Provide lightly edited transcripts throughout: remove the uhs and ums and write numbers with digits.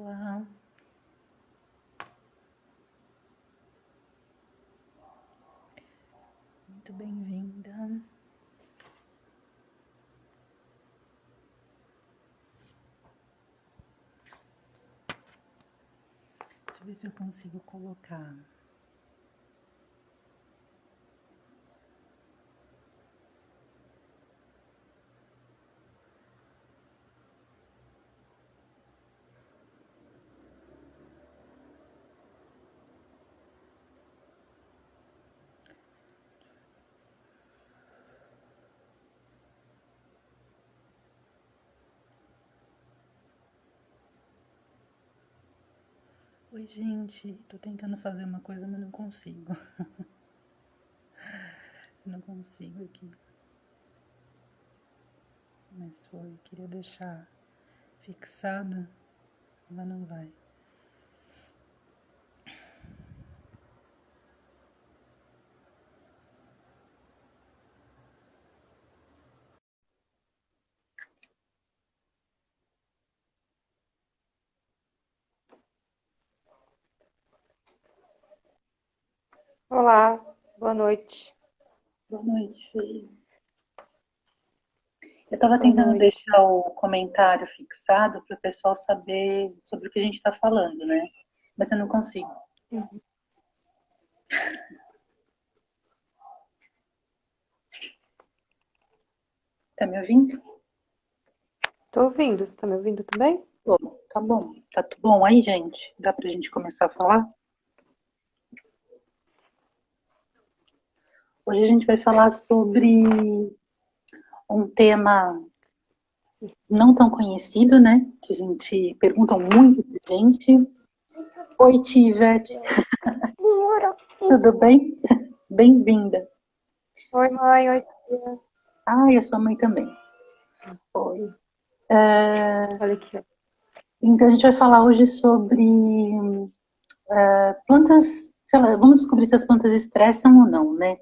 Olá, muito bem-vinda. Deixa eu ver se eu consigo colocar. Oi, gente, tô tentando fazer uma coisa, mas não consigo. Não consigo aqui. Mas foi, queria deixar fixada, mas não vai. Olá, boa noite. Boa noite, Fê. Eu tava Boa tentando noite. deixar o comentário fixado para o pessoal saber sobre o que a gente tá falando, né? Mas eu não consigo. Uhum. Tá me ouvindo? Tô ouvindo, você tá me ouvindo também? Bom, tá bom. Tá tudo bom aí, gente? Dá pra gente começar a falar? Hoje a gente vai falar sobre um tema não tão conhecido, né? Que a gente perguntam muito pra gente. Oi, Tivete, tudo bem? Bem-vinda. Oi, mãe, oi, tia. Ah, e a sua mãe também. Oi. Olha aqui, ó. Então a gente vai falar hoje sobre plantas, sei lá, vamos descobrir se as plantas estressam ou não, né?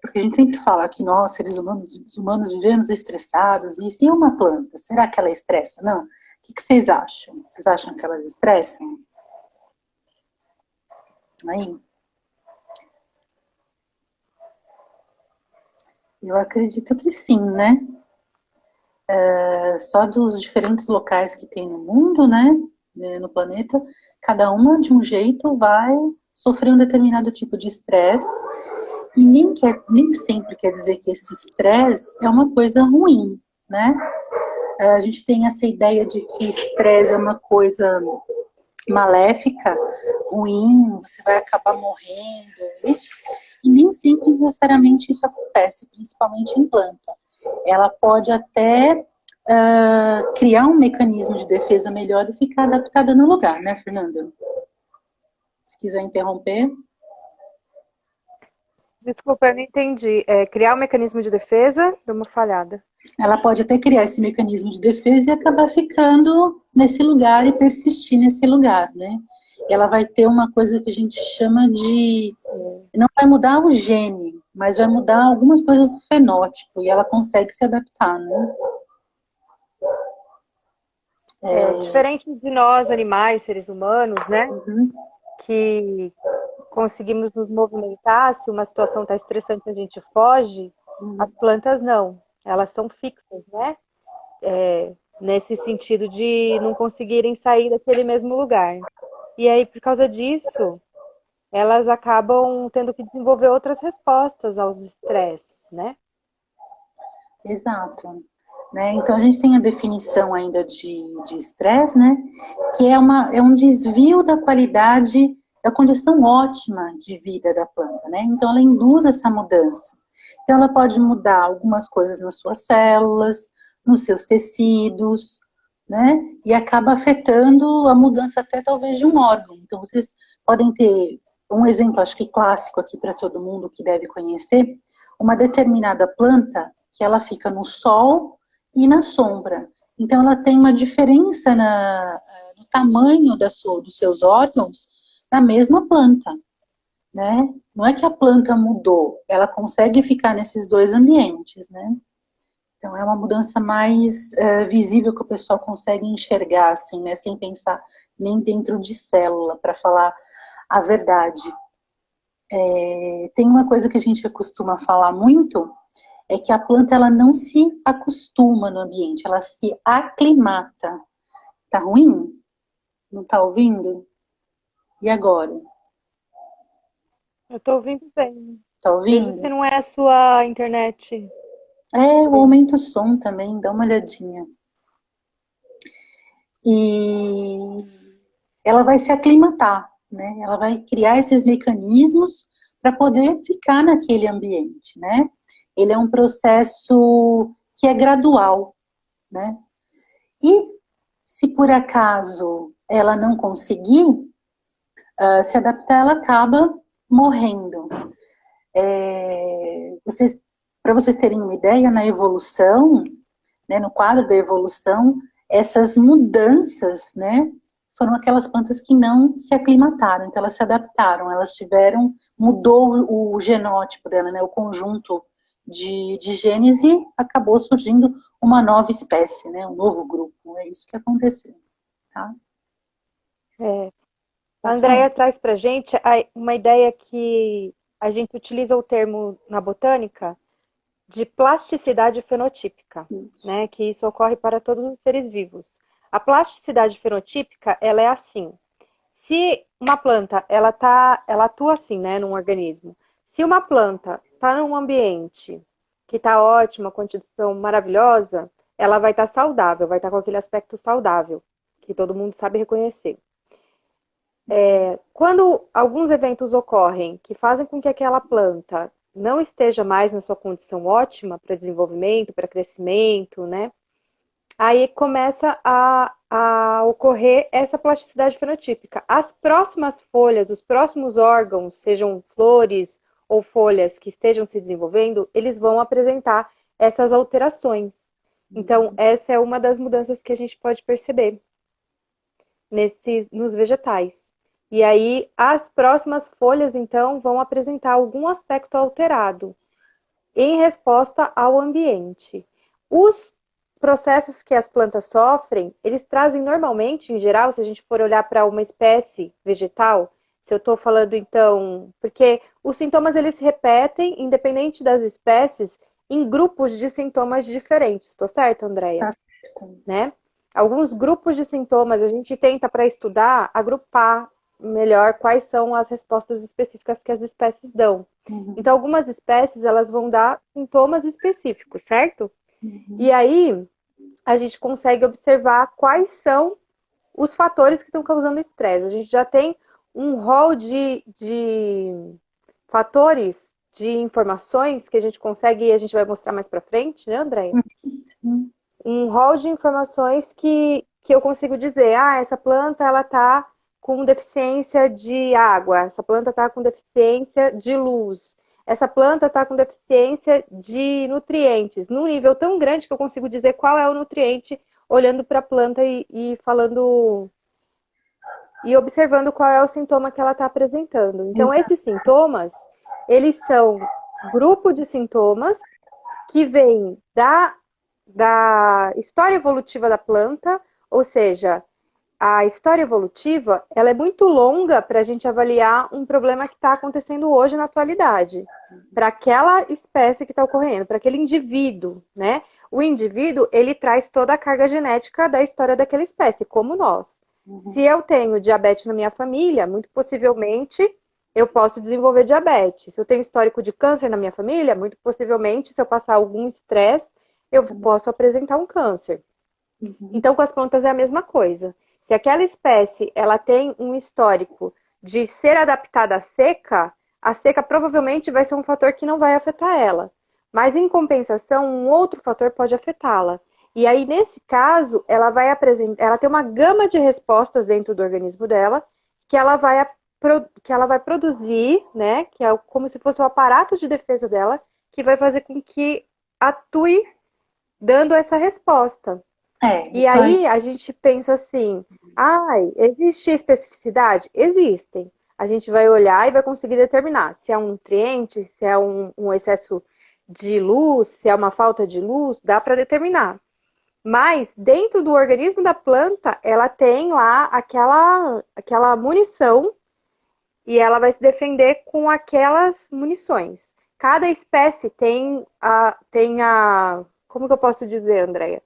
Porque a gente sempre fala que nós, seres humanos, os humanos vivemos estressados, e isso é uma planta. Será que ela estressa ou não? O que vocês acham? Vocês acham que elas estressam? Aí, eu acredito que sim, né? Só dos diferentes locais que tem no mundo, né? No planeta, cada uma de um jeito vai sofrer um determinado tipo de estresse e nem sempre quer dizer que esse estresse é uma coisa ruim, né? A gente tem essa ideia de que estresse é uma coisa maléfica, ruim, você vai acabar morrendo, isso, e nem sempre necessariamente isso acontece, principalmente em planta. Ela pode até criar um mecanismo de defesa melhor e ficar adaptada no lugar, né, Fernanda? Se quiser interromper. Desculpa, eu não entendi. Criar um mecanismo de defesa? Deu uma falhada. Ela pode até criar esse mecanismo de defesa e acabar ficando nesse lugar e persistir nesse lugar, né? Ela vai ter uma coisa que a gente chama de. Não vai mudar o gene, mas vai mudar algumas coisas do fenótipo e ela consegue se adaptar, né? Diferente de nós, animais, seres humanos, né? Uhum, Que conseguimos nos movimentar, se uma situação está estressante, a gente foge. As uhum. plantas não. Elas são fixas, né? Nesse sentido de não conseguirem sair daquele mesmo lugar. E aí, por causa disso, elas acabam tendo que desenvolver outras respostas aos estresses, né? Exato. Né? Então a gente tem a definição ainda de estresse, né? Que é um desvio da qualidade, da condição ótima de vida da planta, né? Então ela induz essa mudança. Então ela pode mudar algumas coisas nas suas células, nos seus tecidos, né? E acaba afetando a mudança até talvez de um órgão. Então vocês podem ter um exemplo, acho que clássico aqui para todo mundo que deve conhecer, uma determinada planta que ela fica no sol e na sombra. Então ela tem uma diferença no tamanho dos seus órgãos na mesma planta, né? Não é que a planta mudou, ela consegue ficar nesses dois ambientes, né? Então, é uma mudança mais visível que o pessoal consegue enxergar, assim, né? Sem pensar nem dentro de célula, para falar a verdade. Tem uma coisa que a gente costuma falar muito, é que a planta ela não se acostuma no ambiente, ela se aclimata. Tá ruim? Não tá ouvindo? E agora? Eu tô ouvindo bem. Tá Veja se ouvindo? não é a sua internet. Eu aumento o som também, dá uma olhadinha. E ela vai se aclimatar, né? Ela vai criar esses mecanismos para poder ficar naquele ambiente, né? Ele é um processo que é gradual, né? E se por acaso ela não conseguir se adaptar, ela acaba morrendo. Para vocês terem uma ideia, na evolução, né, no quadro da evolução, essas mudanças, né, foram aquelas plantas que não se aclimataram, então elas se adaptaram, elas tiveram, mudou o genótipo dela, né, o conjunto de genes e acabou surgindo uma nova espécie, né, um novo grupo, é isso que aconteceu, tá? É. A Pode falar. Andrea traz para a gente uma ideia que a gente utiliza o termo na botânica de plasticidade fenotípica, né? Que isso ocorre para todos os seres vivos. A plasticidade fenotípica, ela é assim. Se uma planta, ela atua assim, né, num organismo. Se uma planta está num ambiente que está ótima, condição maravilhosa, ela vai estar saudável, vai estar com aquele aspecto saudável, que todo mundo sabe reconhecer. Quando alguns eventos ocorrem que fazem com que aquela planta não esteja mais na sua condição ótima para desenvolvimento, para crescimento, né? Aí começa a ocorrer essa plasticidade fenotípica. As próximas folhas, os próximos órgãos, sejam flores ou folhas que estejam se desenvolvendo, eles vão apresentar essas alterações. Então, essa é uma das mudanças que a gente pode perceber nos vegetais. E aí, as próximas folhas, então, vão apresentar algum aspecto alterado em resposta ao ambiente. Os processos que as plantas sofrem, eles trazem normalmente, em geral, se a gente for olhar para uma espécie vegetal, se eu estou falando então, porque os sintomas eles se repetem, independente das espécies, em grupos de sintomas diferentes. Estou certo, Andréia? Tá certo. Né? Alguns grupos de sintomas a gente tenta para estudar agrupar melhor quais são as respostas específicas que as espécies dão. Então, algumas espécies elas vão dar sintomas específicos, certo? E aí a gente consegue observar quais são os fatores que estão causando estresse. A gente já tem um rol de fatores, de informações que a gente consegue e a gente vai mostrar mais para frente, né, Andréia? Um rol de informações que eu consigo dizer, essa planta ela tá com deficiência de água, essa planta está com deficiência de luz, essa planta está com deficiência de nutrientes, num nível tão grande que eu consigo dizer qual é o nutriente olhando para a planta e falando e observando qual é o sintoma que ela está apresentando. Então, esses sintomas, eles são grupo de sintomas que vêm da história evolutiva da planta, ou seja, a história evolutiva ela é muito longa para a gente avaliar um problema que está acontecendo hoje na atualidade, para aquela espécie que está ocorrendo, para aquele indivíduo, né? O indivíduo ele traz toda a carga genética da história daquela espécie, como nós. Se eu tenho diabetes na minha família, muito possivelmente eu posso desenvolver diabetes. Se eu tenho histórico de câncer na minha família, muito possivelmente, se eu passar algum estresse, eu posso apresentar um câncer. Então, com as plantas é a mesma coisa. Se aquela espécie ela tem um histórico de ser adaptada à seca, a seca provavelmente vai ser um fator que não vai afetar ela. Mas, em compensação, um outro fator pode afetá-la. E aí, nesse caso, ela vai apresentar, ela tem uma gama de respostas dentro do organismo dela que ela vai produzir, né? Que é como se fosse o aparato de defesa dela, que vai fazer com que atue dando essa resposta. E aí a gente pensa assim, existe especificidade? Existem. A gente vai olhar e vai conseguir determinar se é um nutriente, se é um excesso de luz, se é uma falta de luz, dá para determinar. Mas dentro do organismo da planta, ela tem lá aquela munição e ela vai se defender com aquelas munições. Cada espécie como que eu posso dizer, Andréia?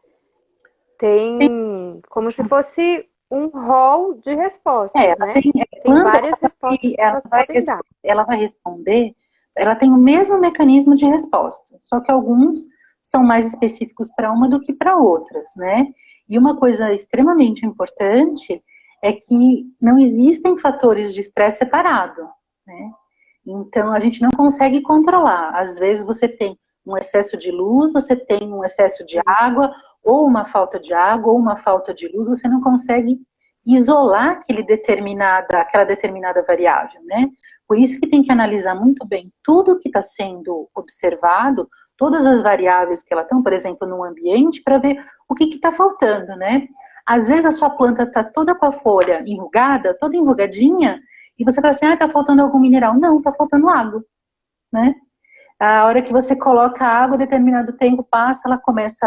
Tem como se fosse um rol de respostas, Ela né? tem, Tem planta, várias respostas que elas podem dar. ela vai responder, ela tem o mesmo mecanismo de resposta, só que alguns são mais específicos para uma do que para outras, né? E uma coisa extremamente importante é que não existem fatores de estresse separado, né? Então a gente não consegue controlar. Às vezes você tem um excesso de luz, você tem um excesso de água, ou uma falta de água, ou uma falta de luz, você não consegue isolar aquela determinada variável, né? Por isso que tem que analisar muito bem tudo que está sendo observado, todas as variáveis que ela estão, por exemplo, no ambiente, para ver o que está faltando, né? Às vezes a sua planta está toda com a folha enrugada, toda enrugadinha, e você fala assim, tá faltando algum mineral. Não, tá faltando água, né? A hora que você coloca a água, determinado tempo passa, ela começa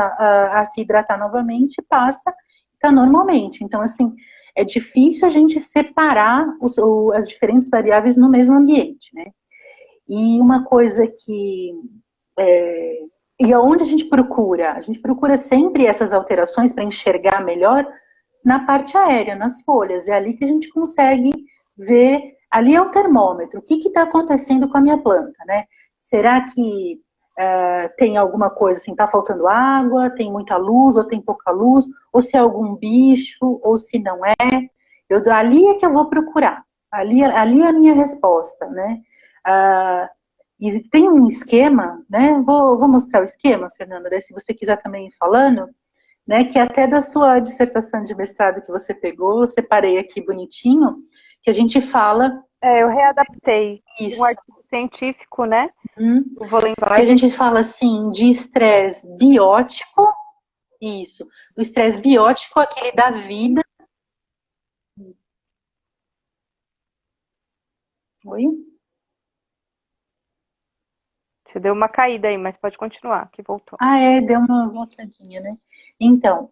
a se hidratar novamente, passa, tá normalmente. Então, assim, é difícil a gente separar as diferentes variáveis no mesmo ambiente, né? E uma coisa que... e aonde a gente procura? A gente procura sempre essas alterações para enxergar melhor na parte aérea, nas folhas. É ali que a gente consegue ver, ali é o termômetro, o que está acontecendo com a minha planta, né? Será que tem alguma coisa assim, está faltando água, tem muita luz, ou tem pouca luz, ou se é algum bicho, ou se não é. Ali é que eu vou procurar, ali é a minha resposta, né? E tem um esquema, né? Vou mostrar o esquema, Fernanda, daí se você quiser também ir falando, né, que até da sua dissertação de mestrado que você pegou, eu separei aqui bonitinho, que a gente fala... Eu readaptei Isso. um artigo científico, né? Eu vou Que lembrar. a gente fala, assim, de estresse biótico, isso, o estresse biótico, aquele da vida... Oi? Você deu uma caída aí, mas pode continuar, que voltou. Deu uma voltadinha, né? Então,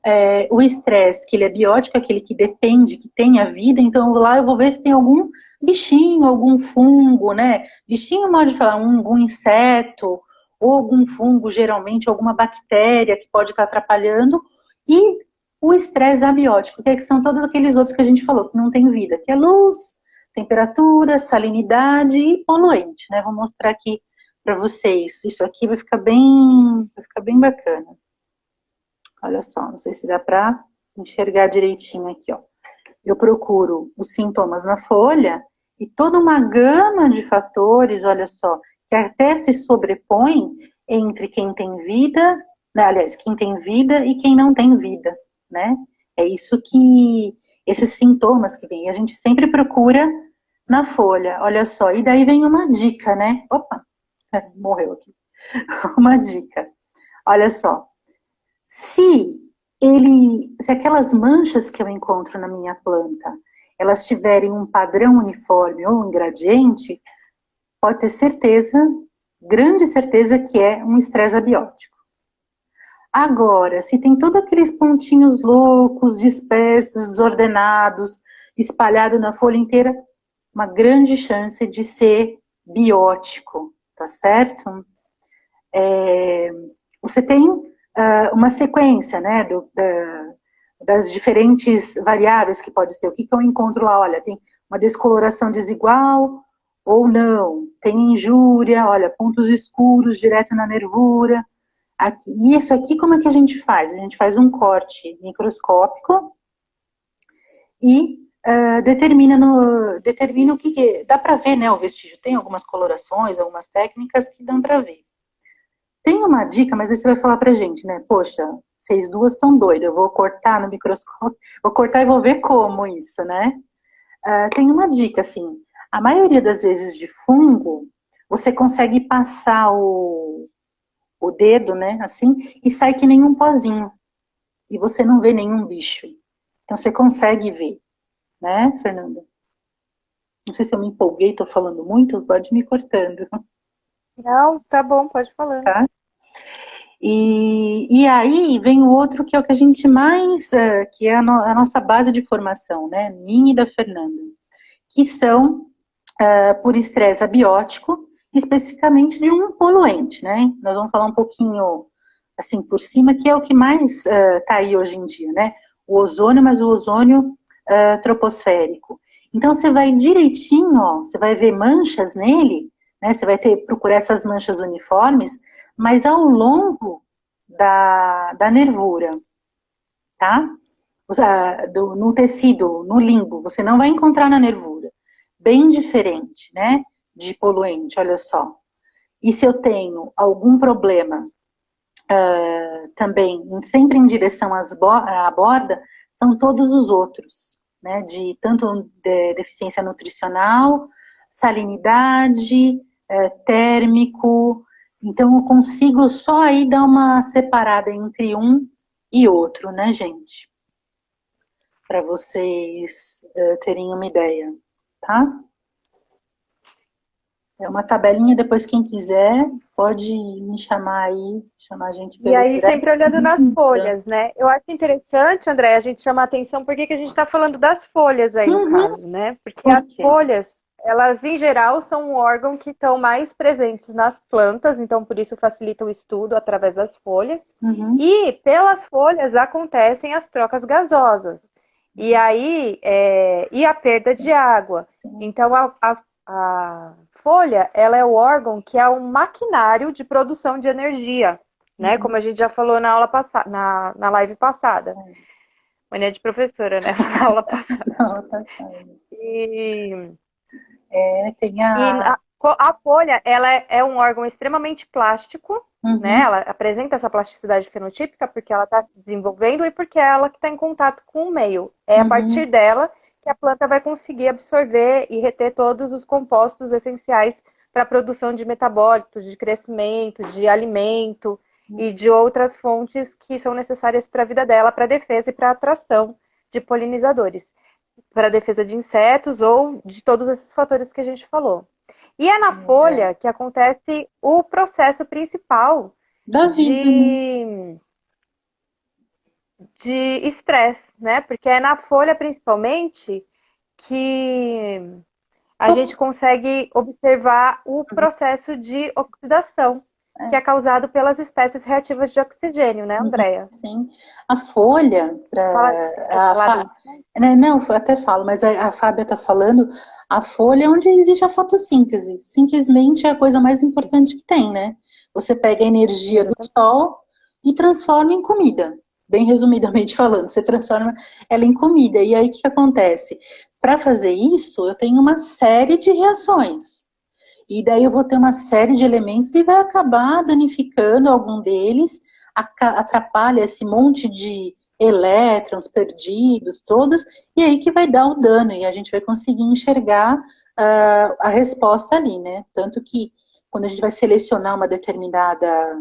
o estresse, que ele é biótico, aquele que depende, que tem a vida, então lá eu vou ver se tem algum bichinho, algum fungo, né? Bichinho, modo de falar, algum inseto, ou algum fungo, geralmente, alguma bactéria que pode estar atrapalhando, e o estresse abiótico, que são todos aqueles outros que a gente falou, que não tem vida, que é luz, temperatura, salinidade e poluente, né? Vou mostrar aqui para vocês. Isso aqui vai ficar bem bacana. Olha só, não sei se dá para enxergar direitinho aqui, ó. Eu procuro os sintomas na folha e toda uma gama de fatores, olha só, que até se sobrepõem entre quem tem vida, né, aliás, quem tem vida e quem não tem vida, né? É isso que, esses sintomas que vem, a gente sempre procura na folha, olha só, e daí vem uma dica, né? Opa, morreu aqui. Uma dica. Olha só. Se aquelas manchas que eu encontro na minha planta, elas tiverem um padrão uniforme ou um gradiente, pode ter certeza, grande certeza que é um estresse abiótico. Agora, se tem todos aqueles pontinhos loucos, dispersos, desordenados, espalhados na folha inteira, uma grande chance de ser biótico, tá certo? Você tem uma sequência, né, das diferentes variáveis que pode ser. O que eu encontro lá? Olha, tem uma descoloração desigual ou não. Tem injúria, olha, pontos escuros direto na nervura. Aqui. E isso aqui, como é que a gente faz? A gente faz um corte microscópico e determina o que dá para ver, né, o vestígio. Tem algumas colorações, algumas técnicas que dão para ver. Tem uma dica, mas aí você vai falar pra gente, né? Poxa, vocês duas estão doidas, eu vou cortar no microscópio, vou cortar e vou ver como isso, né? Tem uma dica, assim, a maioria das vezes de fungo, você consegue passar o dedo, né, assim, e sai que nem um pozinho. E você não vê nenhum bicho. Então você consegue ver, né, Fernanda? Não sei se eu me empolguei, tô falando muito, pode me cortando, Não, tá bom, pode falar. tá? E aí vem o outro que é o que a gente mais, que é a nossa base de formação, né? Minha e da Fernanda, que são por estresse abiótico, especificamente de um poluente, né? Nós vamos falar um pouquinho assim por cima, que é o que mais está aí hoje em dia, né? O ozônio, mas o ozônio troposférico. Então você vai direitinho, ó, você vai ver manchas nele, né? Você vai procurar essas manchas uniformes, mas ao longo da nervura, tá? No tecido, no limbo, você não vai encontrar na nervura. Bem diferente, né? De poluente, olha só. E se eu tenho algum problema também, sempre em direção à borda, são todos os outros, né? De tanto deficiência nutricional, salinidade, térmico. Então eu consigo só aí dar uma separada entre um e outro, né, gente? Para vocês terem uma ideia, tá? É uma tabelinha, depois quem quiser pode me chamar aí, chamar a gente E pelo aí, direct. sempre olhando nas folhas, né? Eu acho interessante, André, a gente chamar a atenção porque que a gente está falando das folhas aí, no caso, né? Porque as folhas, elas, em geral, são um órgão que estão mais presentes nas plantas, então por isso facilita o estudo através das folhas. E pelas folhas acontecem as trocas gasosas. E aí, e a perda de água. Então, a folha, ela é o órgão que é um maquinário de produção de energia, né? Como a gente já falou na aula passada, na live passada. Mania de professora, né? Na aula passada. Na aula passada. E tem a folha, ela é um órgão extremamente plástico, né? Ela apresenta essa plasticidade fenotípica porque ela está desenvolvendo e porque é ela que está em contato com o meio. É a partir dela que a planta vai conseguir absorver e reter todos os compostos essenciais para a produção de metabólitos, de crescimento, de alimento e de outras fontes que são necessárias para a vida dela, para a defesa e para a atração de polinizadores, para a defesa de insetos ou de todos esses fatores que a gente falou. E é na folha que acontece o processo principal da vida, né? De estresse, né? Porque é na folha, principalmente, que a gente consegue observar o processo de oxidação, que é causado pelas espécies reativas de oxigênio, né, Andréia? Sim. A folha, não, eu até falo, mas a Fábia está falando, a folha é onde existe a fotossíntese. Simplesmente é a coisa mais importante que tem, né? Você pega a energia do sol e transforma em comida. Bem resumidamente falando, você transforma ela em comida. E aí o que acontece? Para fazer isso, eu tenho uma série de reações. E daí eu vou ter uma série de elementos e vai acabar danificando algum deles, atrapalha esse monte de elétrons perdidos, todos, e aí que vai dar o dano, e a gente vai conseguir enxergar a resposta ali, né? Tanto que quando a gente vai selecionar uma determinada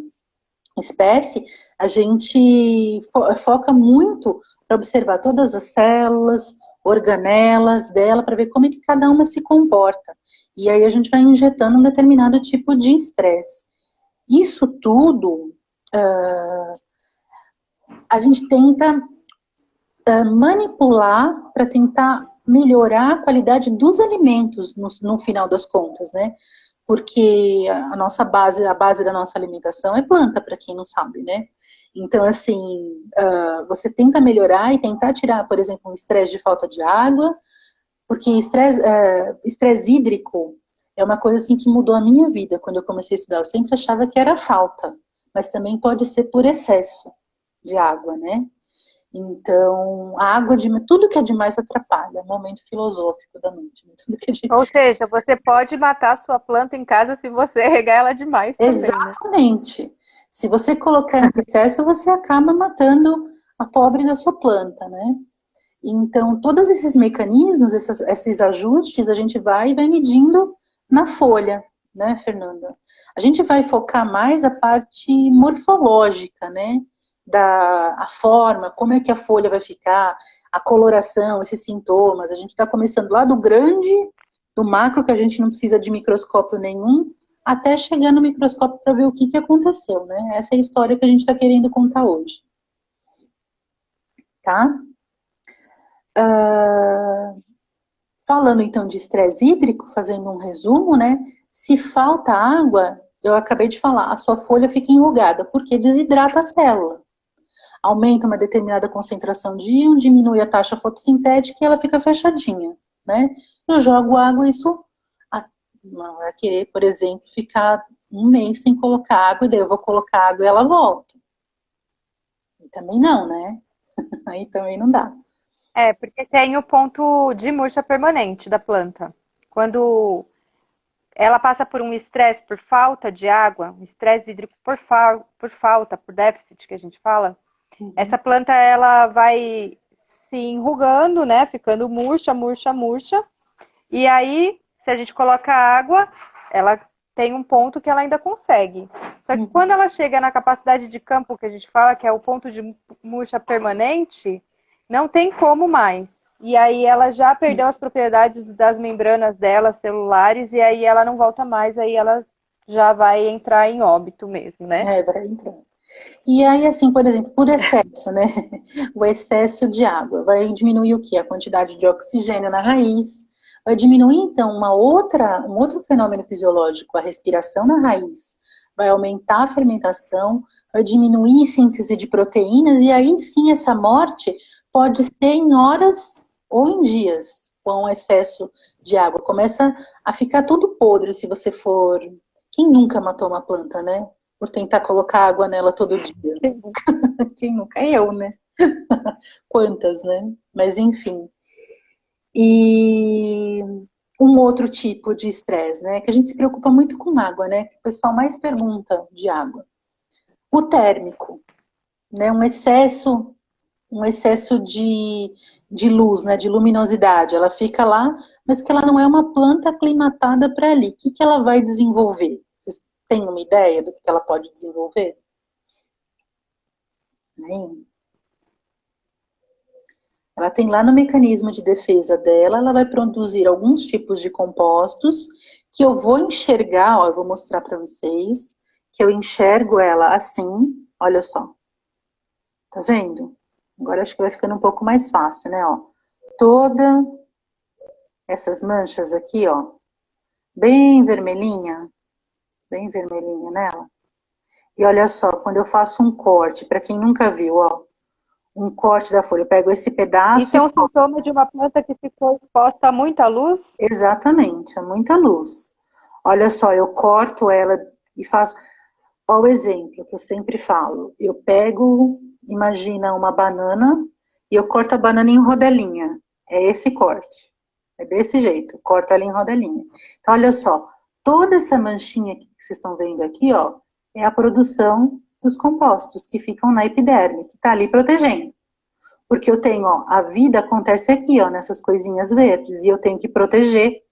espécie, a gente foca muito para observar todas as células, organelas dela, para ver como é que cada uma se comporta. E aí a gente vai injetando um determinado tipo de estresse. Isso tudo, a gente tenta manipular para tentar melhorar a qualidade dos alimentos no final das contas, né? Porque a nossa base, a base da nossa alimentação é planta, para quem não sabe, né? Então, assim, você tenta melhorar e tentar tirar, por exemplo, um estresse de falta de água, porque estresse hídrico é uma coisa assim que mudou a minha vida quando eu comecei a estudar. Eu sempre achava que era falta, mas também pode ser por excesso de água, né? Então, a água, tudo que é demais atrapalha, é um momento filosófico da noite. Tudo que é Ou seja, você pode matar a sua planta em casa se você regar ela demais também, exatamente. Né? Se você colocar em excesso, você acaba matando a pobre da sua planta, né? Então, todos esses mecanismos, esses ajustes, a gente vai medindo na folha, né, Fernanda? A gente vai focar mais a parte morfológica, né? A forma, como é que a folha vai ficar, a coloração, esses sintomas. A gente está começando lá do grande, do macro, que a gente não precisa de microscópio nenhum, até chegar no microscópio para ver o que aconteceu, né? Essa é a história que a gente está querendo contar hoje, tá? Falando então de estresse hídrico, fazendo um resumo, né? Se falta água, eu acabei de falar, a sua folha fica enrugada, porque desidrata a célula. Aumenta uma determinada concentração de íon, diminui a taxa fotossintética e ela fica fechadinha, né? Eu jogo água, isso não vai querer, por exemplo, ficar um mês sem colocar água, e daí eu vou colocar água e ela volta. E também não, né? Aí também não dá. Porque tem o ponto de murcha permanente da planta. Quando ela passa por um estresse por falta de água, um estresse hídrico por falta, por déficit que a gente fala, essa planta ela vai se enrugando, né? Ficando murcha, murcha, murcha. E aí, se a gente coloca água, ela tem um ponto que ela ainda consegue. Só que quando ela chega na capacidade de campo que a gente fala, que é o ponto de murcha permanente, não tem como mais. E aí ela já perdeu as propriedades das membranas dela, celulares, e aí ela não volta mais, aí ela já vai entrar em óbito mesmo, né? Vai entrar. E aí, assim, por exemplo, por excesso, né? O excesso de água vai diminuir o quê? A quantidade de oxigênio na raiz. Vai diminuir, então, um outro fenômeno fisiológico, a respiração na raiz. Vai aumentar a fermentação, vai diminuir a síntese de proteínas, e aí sim essa morte pode ser em horas ou em dias, com excesso de água. Começa a ficar tudo podre se você for. Quem nunca matou uma planta, né? Por tentar colocar água nela todo dia. Quem nunca? Eu, né? Quantas, né? Mas enfim. E um outro tipo de estresse, né? Que a gente se preocupa muito com água, né? Que o pessoal mais pergunta de água. O térmico, né? Um excesso de luz, né? De luminosidade. Ela fica lá, mas que ela não é uma planta aclimatada para ali. O que ela vai desenvolver? Vocês têm uma ideia do que ela pode desenvolver? Ela tem lá no mecanismo de defesa dela, ela vai produzir alguns tipos de compostos que eu vou enxergar, ó, eu vou mostrar para vocês, que eu enxergo ela assim, olha só. Tá vendo? Agora acho que vai ficando um pouco mais fácil, né, ó. Toda essas manchas aqui, ó, bem vermelhinha nela. E olha só, quando eu faço um corte, para quem nunca viu, ó, um corte da folha. Eu pego esse pedaço. Isso é um sintoma de uma planta que ficou exposta a muita luz? Exatamente, a muita luz. Olha só, eu corto ela e faço. Olha o exemplo que eu sempre falo. Eu pego, imagina uma banana, e eu corto a banana em rodelinha. É esse corte. É desse jeito. Corto ela em rodelinha. Então, olha só. Toda essa manchinha que vocês estão vendo aqui, ó, é a produção dos compostos que ficam na epiderme, que está ali protegendo. Porque eu tenho, ó, a vida acontece aqui, ó, nessas coisinhas verdes, e eu tenho que proteger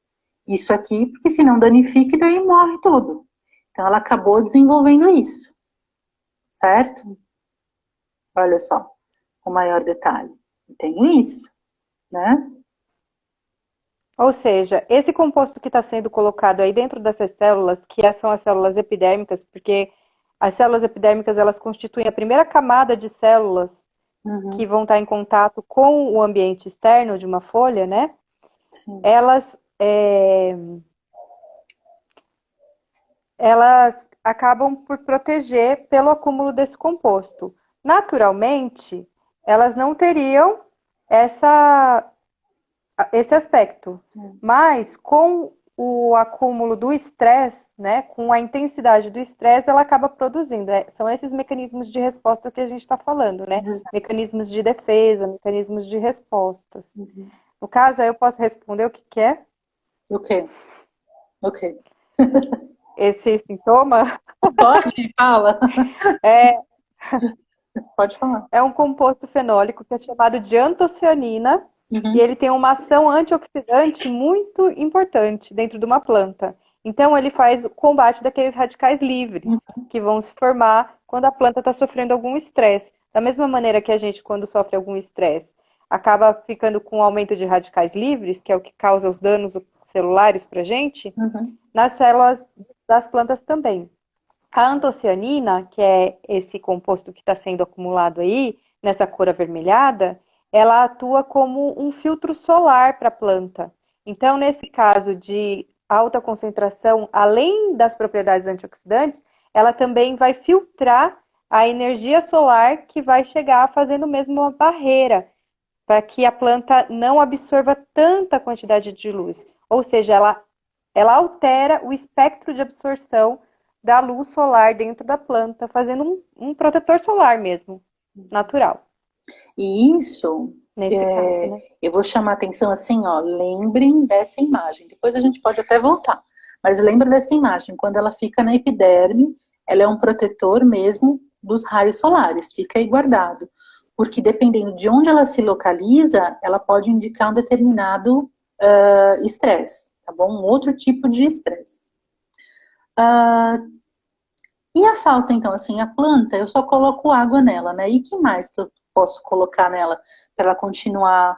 isso aqui, porque senão danifica e daí morre tudo. Então ela acabou desenvolvendo isso, certo? Olha só, o maior detalhe. Eu tenho isso, né? Ou seja, esse composto que está sendo colocado aí dentro dessas células, que são as células epidérmicas, porque as células epidérmicas elas constituem a primeira camada de células que vão estar em contato com o ambiente externo de uma folha, né? Sim. Elas acabam por proteger pelo acúmulo desse composto. Naturalmente, elas não teriam esse aspecto, mas com o acúmulo do estresse, né, com a intensidade do estresse, ela acaba produzindo. São esses mecanismos de resposta que a gente está falando, né? Mecanismos de defesa, mecanismos de respostas. No caso, aí eu posso responder o que é? O quê? O quê? Esse sintoma? Pode, fala. Pode falar. É um composto fenólico que é chamado de antocianina, e ele tem uma ação antioxidante muito importante dentro de uma planta. Então, ele faz o combate daqueles radicais livres que vão se formar quando a planta está sofrendo algum estresse. Da mesma maneira que a gente, quando sofre algum estresse, acaba ficando com um aumento de radicais livres, que é o que causa os danos celulares para a gente, nas células das plantas também. A antocianina, que é esse composto que está sendo acumulado aí, nessa cor avermelhada, ela atua como um filtro solar para a planta. Então, nesse caso de alta concentração, além das propriedades antioxidantes, ela também vai filtrar a energia solar que vai chegar fazendo mesmo uma barreira para que a planta não absorva tanta quantidade de luz. Ou seja, ela altera o espectro de absorção da luz solar dentro da planta, fazendo um protetor solar mesmo, natural. E isso, Nesse caso, né? eu vou chamar a atenção assim, ó, lembrem dessa imagem. Depois a gente pode até voltar, mas lembra dessa imagem. Quando ela fica na epiderme, ela é um protetor mesmo dos raios solares. Fica aí guardado, porque dependendo de onde ela se localiza, ela pode indicar um determinado estresse, tá bom? Um outro tipo de estresse. E a falta, então, assim, a planta, eu só coloco água nela, né? E que mais que eu posso colocar nela para ela continuar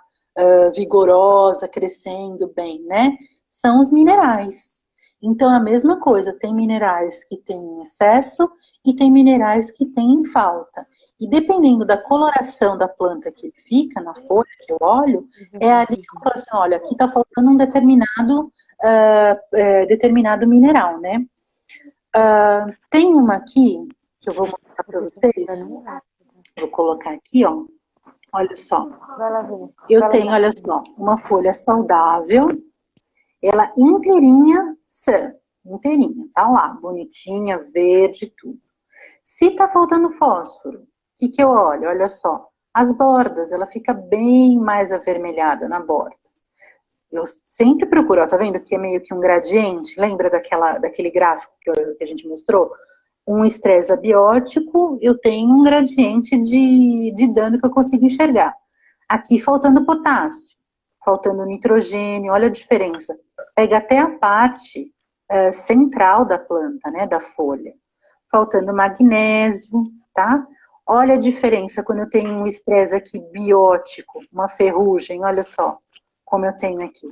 vigorosa, crescendo bem, né? São os minerais. Então, é a mesma coisa, tem minerais que têm em excesso e tem minerais que têm em falta. E dependendo da coloração da planta que fica, na folha que eu olho, é ali que eu falo assim, olha, aqui está faltando um determinado mineral, né? Tem uma aqui que eu vou mostrar para vocês. Vou colocar aqui, ó. Olha só. Vai lá ver. Eu tenho, olha só, uma folha saudável. Ela inteirinha sã. Inteirinha. Tá lá, bonitinha, verde, tudo. Se tá faltando fósforo, o que eu olho? Olha só. As bordas, ela fica bem mais avermelhada na borda. Eu sempre procuro, ó, tá vendo que é meio que um gradiente? Lembra daquele gráfico que a gente mostrou? Um estresse abiótico, eu tenho um gradiente de dano que eu consigo enxergar. Aqui faltando potássio, faltando nitrogênio, olha a diferença. Pega até a parte central da planta, né, da folha. Faltando magnésio, tá? Olha a diferença quando eu tenho um estresse aqui biótico, uma ferrugem, olha só como eu tenho aqui.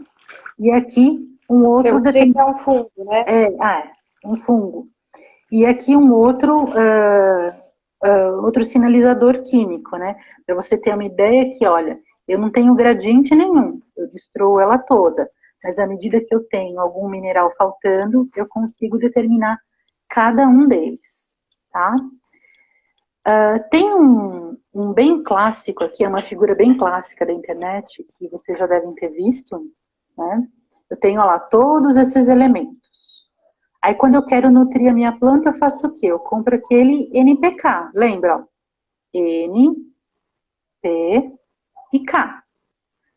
E aqui um outro É um fungo, né? Um fungo. E aqui um outro sinalizador químico, né? Para você ter uma ideia que, olha, eu não tenho gradiente nenhum, eu destruo ela toda. Mas à medida que eu tenho algum mineral faltando, eu consigo determinar cada um deles, tá? Tem um bem clássico aqui, é uma figura bem clássica da internet, que vocês já devem ter visto, né? Eu tenho, ó lá, todos esses elementos. Aí, quando eu quero nutrir a minha planta, eu faço o quê? Eu compro aquele NPK, lembra? Ó? N, P e K.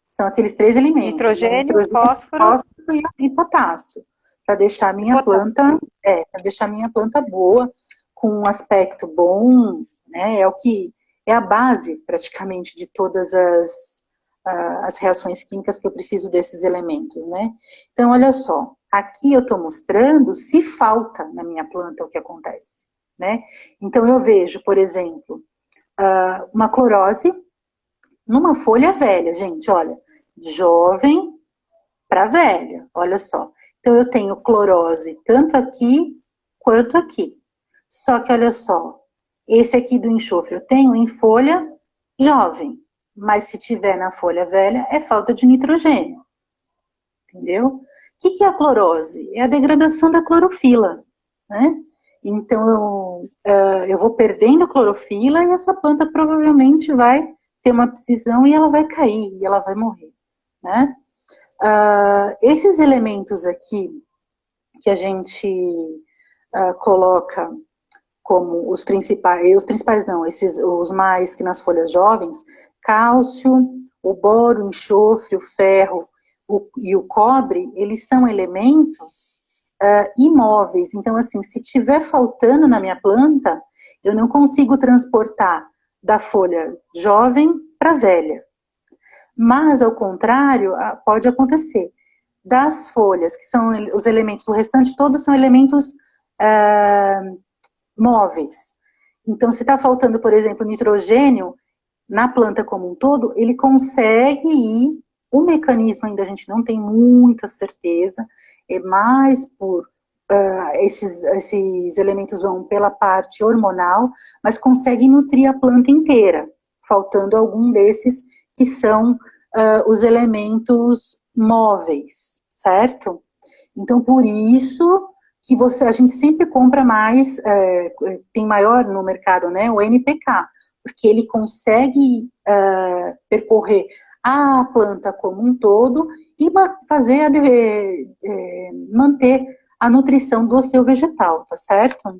São aqueles 3 elementos. Nitrogênio, né? Nitrogênio, fósforo e potássio. Para deixar a minha planta, para deixar a minha planta boa, com um aspecto bom, né? É a base, praticamente, de todas as reações químicas que eu preciso desses elementos, né? Então, olha só, aqui eu estou mostrando se falta na minha planta o que acontece, né? Então, eu vejo, por exemplo, uma clorose numa folha velha, gente, olha, jovem para velha, olha só. Então, eu tenho clorose tanto aqui quanto aqui. Só que, olha só, esse aqui do enxofre eu tenho em folha jovem, mas se tiver na folha velha, é falta de nitrogênio. Entendeu? O que é a clorose? É a degradação da clorofila, né? Então, eu vou perdendo clorofila e essa planta provavelmente vai ter uma precisão e ela vai cair, e ela vai morrer, né? Esses elementos aqui que a gente coloca como os principais não, os mais que nas folhas jovens, cálcio, o boro, o enxofre, o ferro e o cobre, eles são elementos imóveis. Então, assim, se tiver faltando na minha planta, eu não consigo transportar da folha jovem para velha. Mas, ao contrário, pode acontecer. Das folhas, que são os elementos, o restante todos são elementos móveis. Então, se está faltando, por exemplo, nitrogênio na planta como um todo, ele consegue ir, o mecanismo ainda a gente não tem muita certeza, é mais por esses elementos vão pela parte hormonal, mas conseguem nutrir a planta inteira, faltando algum desses que são os elementos móveis, certo? Então, por isso que a gente sempre compra mais, tem maior no mercado, né, o NPK, porque ele consegue percorrer a planta como um todo e fazer manter a nutrição do seu vegetal, tá certo?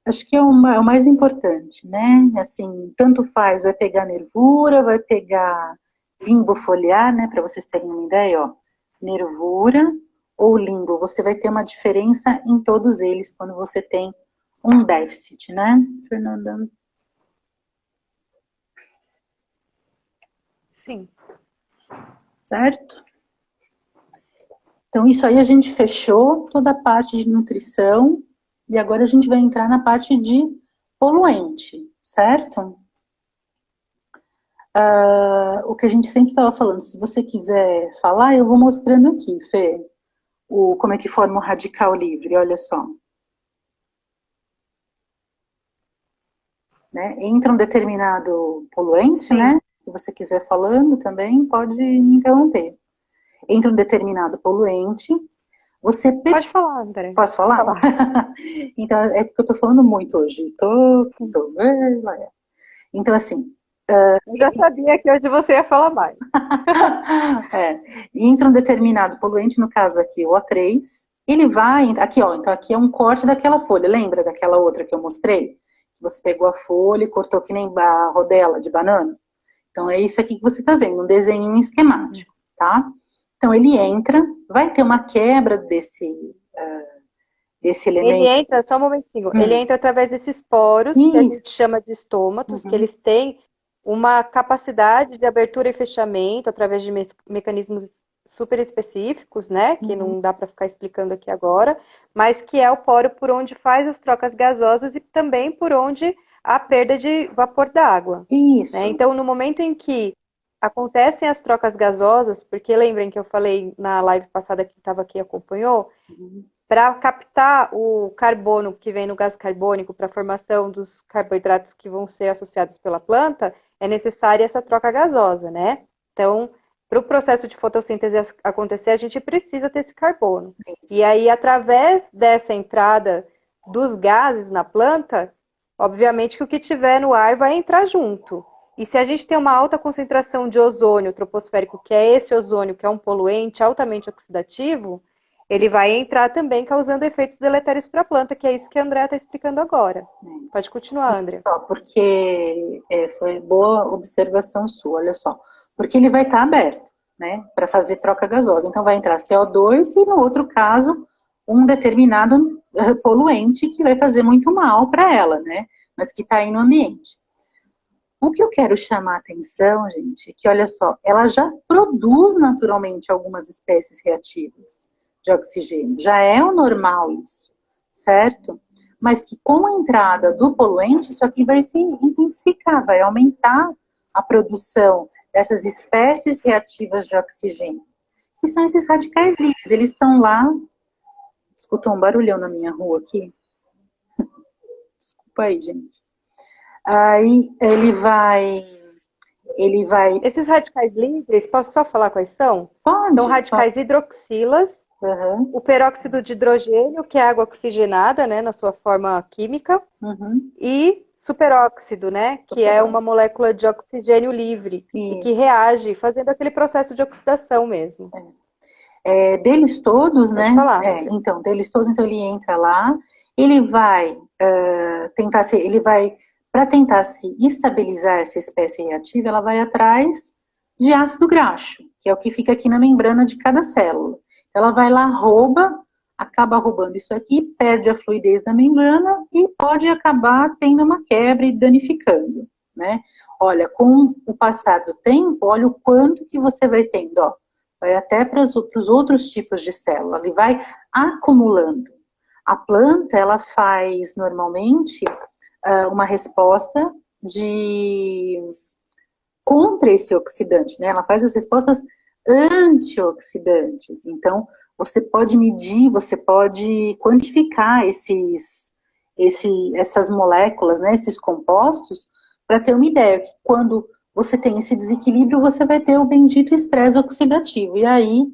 Acho que é o mais importante, né? Assim, tanto faz, vai pegar nervura, vai pegar limbo foliar, né? Para vocês terem uma ideia, ó. Nervura ou limbo, você vai ter uma diferença em todos eles quando você tem um déficit, né, Fernanda? Sim. Certo? Então, isso aí a gente fechou toda a parte de nutrição e agora a gente vai entrar na parte de poluente, certo? O que a gente sempre estava falando, se você quiser falar, eu vou mostrando aqui, Fê, como é que forma o radical livre, olha só. Né? Entra um determinado poluente, sim, né? Se você quiser falando também, pode me interromper. Entra um determinado poluente, você... Pode falar, André. Posso falar? Pode falar. Então, é porque eu tô falando muito hoje. Então, assim... eu já sabia que hoje você ia falar mais. Entra um determinado poluente, no caso aqui o O3, ele vai... Aqui, ó, então aqui é um corte daquela folha, lembra daquela outra que eu mostrei? Que você pegou a folha e cortou que nem a rodela de banana? Então, é isso aqui que você tá vendo, um desenho esquemático, tá? Então, ele entra, vai ter uma quebra desse elemento. Ele entra, só um momentinho, ele entra através desses poros, que a gente chama de estômatos, que eles têm uma capacidade de abertura e fechamento através de mecanismos super específicos, né, que não dá para ficar explicando aqui agora, mas que é o poro por onde faz as trocas gasosas e também por onde há perda de vapor d'água. Isso. Né? Então, no momento em que acontecem as trocas gasosas, porque lembrem que eu falei na live passada que estava aqui acompanhou, para captar o carbono que vem no gás carbônico para a formação dos carboidratos que vão ser associados pela planta, é necessária essa troca gasosa, né? Então, para o processo de fotossíntese acontecer, a gente precisa ter esse carbono. Isso. E aí, através dessa entrada dos gases na planta, obviamente que o que tiver no ar vai entrar junto. E se a gente tem uma alta concentração de ozônio troposférico, que é esse ozônio que é um poluente altamente oxidativo, ele vai entrar também causando efeitos deletérios para a planta, que é isso que a Andrea está explicando agora. Pode continuar, Andrea. Porque foi boa observação sua, olha só. Porque ele vai estar aberto, né, para fazer troca gasosa. Então vai entrar CO2 e, no outro caso, um determinado poluente que vai fazer muito mal para ela, né, mas que está aí no ambiente. O que eu quero chamar a atenção, gente, é que, olha só, ela já produz naturalmente algumas espécies reativas de oxigênio. Já é o normal isso, certo? Mas que com a entrada do poluente, isso aqui vai se intensificar, vai aumentar a produção dessas espécies reativas de oxigênio, que são esses radicais livres. Eles estão lá... Escutou um barulhão na minha rua aqui? Desculpa aí, gente. Aí ele vai... Esses radicais livres, posso só falar quais são? Pode. São radicais hidroxilas, o peróxido de hidrogênio, que é água oxigenada, né, na sua forma química, e superóxido, né, que é uma molécula de oxigênio livre, e que reage, fazendo aquele processo de oxidação mesmo. Deles todos, Pode né? falar. Então, deles todos, então ele entra lá, ele vai tentar se... Ele vai... Para tentar se estabilizar essa espécie reativa, ela vai atrás de ácido graxo, que é o que fica aqui na membrana de cada célula. Ela vai lá, acaba roubando isso aqui, perde a fluidez da membrana e pode acabar tendo uma quebra e danificando, né? Olha, com o passar do tempo, olha o quanto que você vai tendo, ó. Vai até para os outros tipos de célula, ele vai acumulando. A planta, ela faz normalmente uma resposta contra esse oxidante, né? Ela faz as respostas antioxidantes. Então, você pode medir, você pode quantificar essas moléculas, né, esses compostos, para ter uma ideia que quando você tem esse desequilíbrio, você vai ter o bendito estresse oxidativo. E aí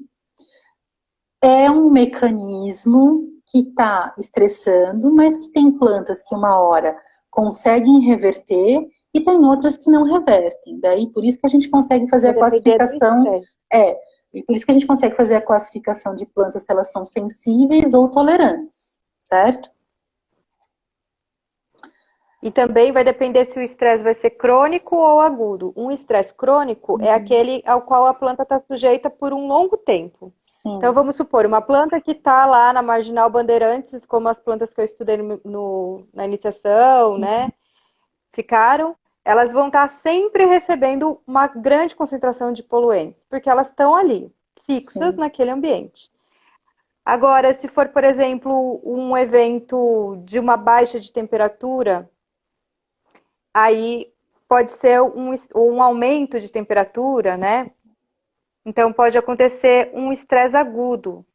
é um mecanismo que está estressando, mas que tem plantas que uma hora conseguem reverter e tem outras que não revertem. Daí por isso que a gente consegue fazer a classificação. E por isso que a gente consegue fazer a classificação de plantas se elas são sensíveis ou tolerantes, certo? E também vai depender se o estresse vai ser crônico ou agudo. Um estresse crônico é aquele ao qual a planta está sujeita por um longo tempo. Sim. Então, vamos supor, uma planta que está lá na Marginal Bandeirantes, como as plantas que eu estudei na iniciação, né? Ficaram, elas vão estar sempre recebendo uma grande concentração de poluentes, porque elas estão ali, fixas naquele ambiente. Agora, se for, por exemplo, um evento de uma baixa de temperatura, aí pode ser um aumento de temperatura, né? Então, pode acontecer um estresse agudo.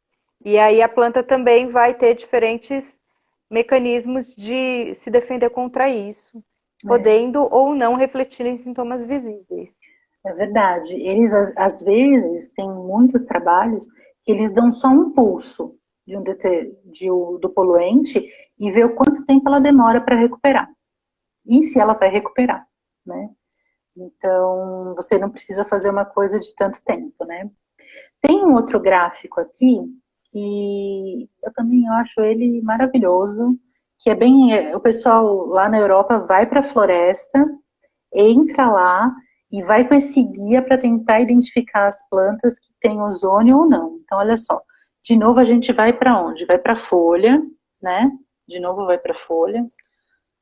E aí a planta também vai ter diferentes mecanismos de se defender contra isso, podendo ou não refletir em sintomas visíveis. É verdade. Eles, às vezes, têm muitos trabalhos que eles dão só um pulso do poluente e vê o quanto tempo ela demora para recuperar. E se ela vai recuperar, né? Então, você não precisa fazer uma coisa de tanto tempo, né? Tem um outro gráfico aqui, que eu também acho ele maravilhoso, que é bem... O pessoal lá na Europa vai para a floresta, entra lá e vai com esse guia para tentar identificar as plantas que têm ozônio ou não. Então, olha só. De novo, a gente vai para onde? Vai para a folha, né? De novo, vai para a folha.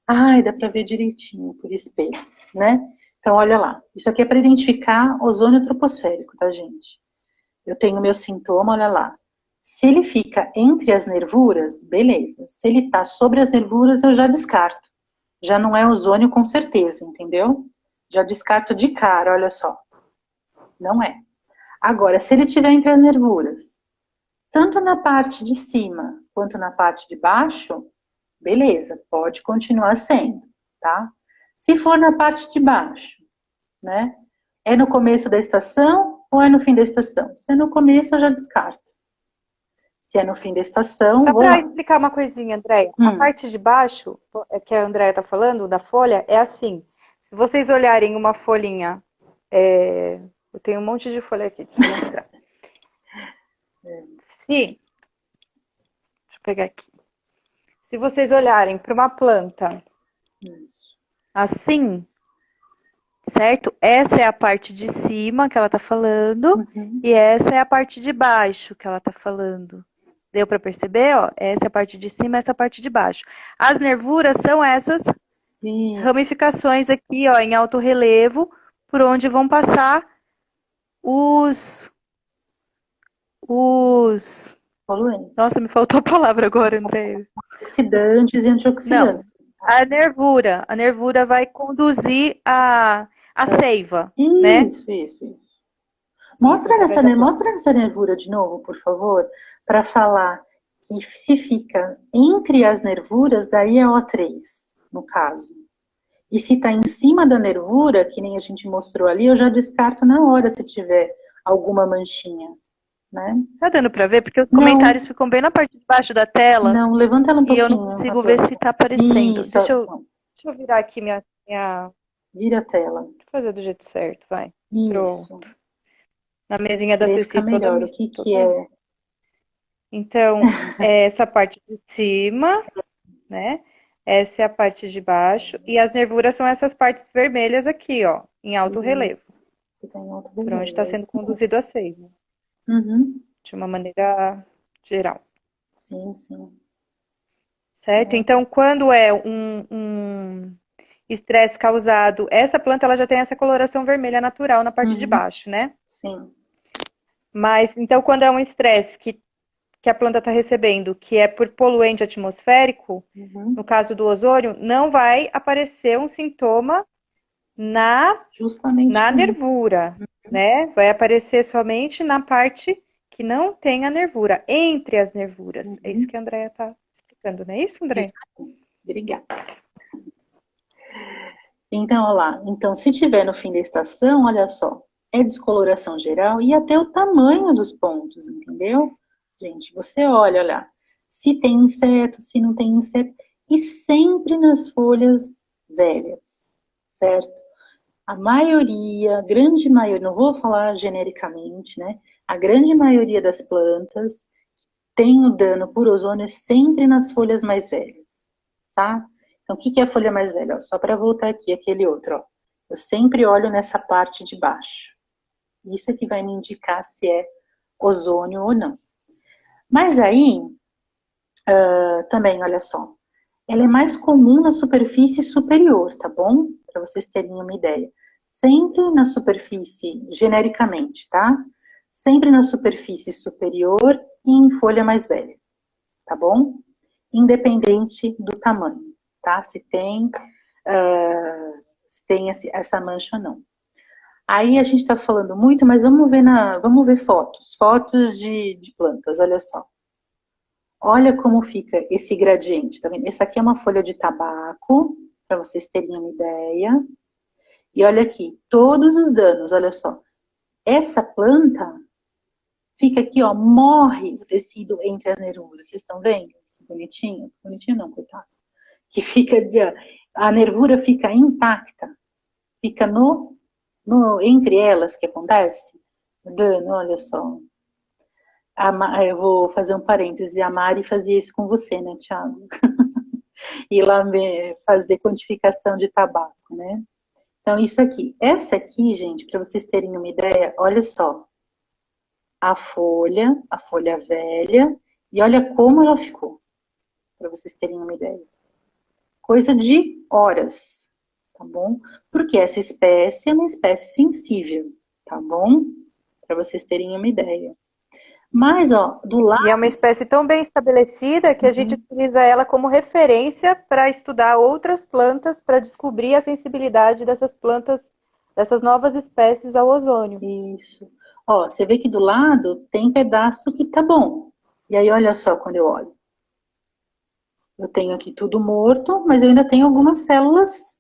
Ai, dá para ver direitinho por espelho, né? Então, olha lá. Isso aqui é para identificar ozônio troposférico, tá, gente? Eu tenho meu sintoma, olha lá. Se ele fica entre as nervuras, beleza. Se ele tá sobre as nervuras, eu já descarto. Já não é ozônio com certeza, entendeu? Já descarto de cara, olha só. Não é. Agora, se ele estiver entre as nervuras, tanto na parte de cima quanto na parte de baixo, beleza, pode continuar sendo, tá? Se for na parte de baixo, né? É no começo da estação ou é no fim da estação? Se é no começo, eu já descarto. Se é no fim da estação, Só vou para lá. explicar uma coisinha, Andréia. A parte de baixo, que a Andréia está falando, da folha, é assim. Se vocês olharem uma folhinha, eu tenho um monte de folha aqui, deixa eu mostrar. Deixa eu pegar aqui. Se vocês olharem para uma planta assim, certo? Essa é a parte de cima que ela está falando e essa é a parte de baixo que ela está falando. Deu para perceber? Ó? Essa é a parte de cima, essa é a parte de baixo. As nervuras são essas ramificações aqui, ó, em alto relevo, por onde vão passar os poluentes. Nossa, me faltou a palavra agora, André. Oxidantes e antioxidantes. Não. A nervura vai conduzir a seiva, isso, né? Isso. Mostra essa nervura de novo, por favor, para falar que se fica entre as nervuras, daí é O3, no caso. E se está em cima da nervura, que nem a gente mostrou ali, eu já descarto na hora se tiver alguma manchinha, né? Tá dando para ver? Porque os comentários ficam bem na parte de baixo da tela. Não, levanta ela um pouquinho. E eu não consigo ver se está aparecendo. Isso, deixa eu virar aqui minha... Vira a tela. Deixa eu fazer do jeito certo, vai. Isso. Pronto. Na mesinha da Ceci toda... melhor. O que é? Então, essa parte de cima, né? Essa é a parte de baixo. E as nervuras são essas partes vermelhas aqui, ó. Em alto relevo. Por onde está sendo conduzido a seiva. De uma maneira geral. Sim. Certo? Então, quando é um estresse causado, essa planta ela já tem essa coloração vermelha natural na parte de baixo, né? Sim. Mas, então, quando é um estresse que a planta está recebendo, que é por poluente atmosférico, no caso do ozônio, não vai aparecer um sintoma na nervura. né? Vai aparecer somente na parte que não tem a nervura, entre as nervuras. É isso que a Andrea está explicando, não é isso, Andrea? Obrigada. Então, olha lá. Então, se tiver no fim da estação, olha só, é descoloração geral e até o tamanho dos pontos, entendeu? Gente, você olha lá, se tem inseto, se não tem inseto, e sempre nas folhas velhas, certo? A maioria, a grande maioria, não vou falar genericamente, né? A grande maioria das plantas tem o dano por ozônio sempre nas folhas mais velhas, tá? Então, o que é a folha mais velha? Só para voltar aqui, aquele outro, ó. Eu sempre olho nessa parte de baixo. Isso é que vai me indicar se é ozônio ou não. Mas aí, também, olha só, ela é mais comum na superfície superior, tá bom? Para vocês terem uma ideia. Sempre na superfície, genericamente, tá? Sempre na superfície superior e em folha mais velha, tá bom? Independente do tamanho, tá? Se tem essa mancha ou não. Aí a gente está falando muito, mas vamos ver fotos de plantas, olha só. Olha como fica esse gradiente, tá vendo? Essa aqui é uma folha de tabaco, para vocês terem uma ideia. E olha aqui, todos os danos, olha só. Essa planta fica aqui, ó, morre o tecido entre as nervuras. Vocês estão vendo? Bonitinho? Bonitinho não, coitado. Que fica, a nervura fica intacta. Fica entre elas que acontece. Dano, olha só. Eu vou fazer um parêntese. A Mari fazia isso com você, né, Thiago? Ir lá fazer quantificação de tabaco, né? Então, isso aqui. Essa aqui, gente, para vocês terem uma ideia, olha só. A folha velha, e olha como ela ficou, para vocês terem uma ideia. Coisa de horas, tá bom? Porque essa espécie é uma espécie sensível, tá bom? Para vocês terem uma ideia. Mas, ó, do lado... E é uma espécie tão bem estabelecida que a gente utiliza ela como referência para estudar outras plantas, para descobrir a sensibilidade dessas plantas, dessas novas espécies ao ozônio. Isso. Ó, você vê que do lado tem pedaço que tá bom. E aí, olha só quando eu olho. Eu tenho aqui tudo morto, mas eu ainda tenho algumas células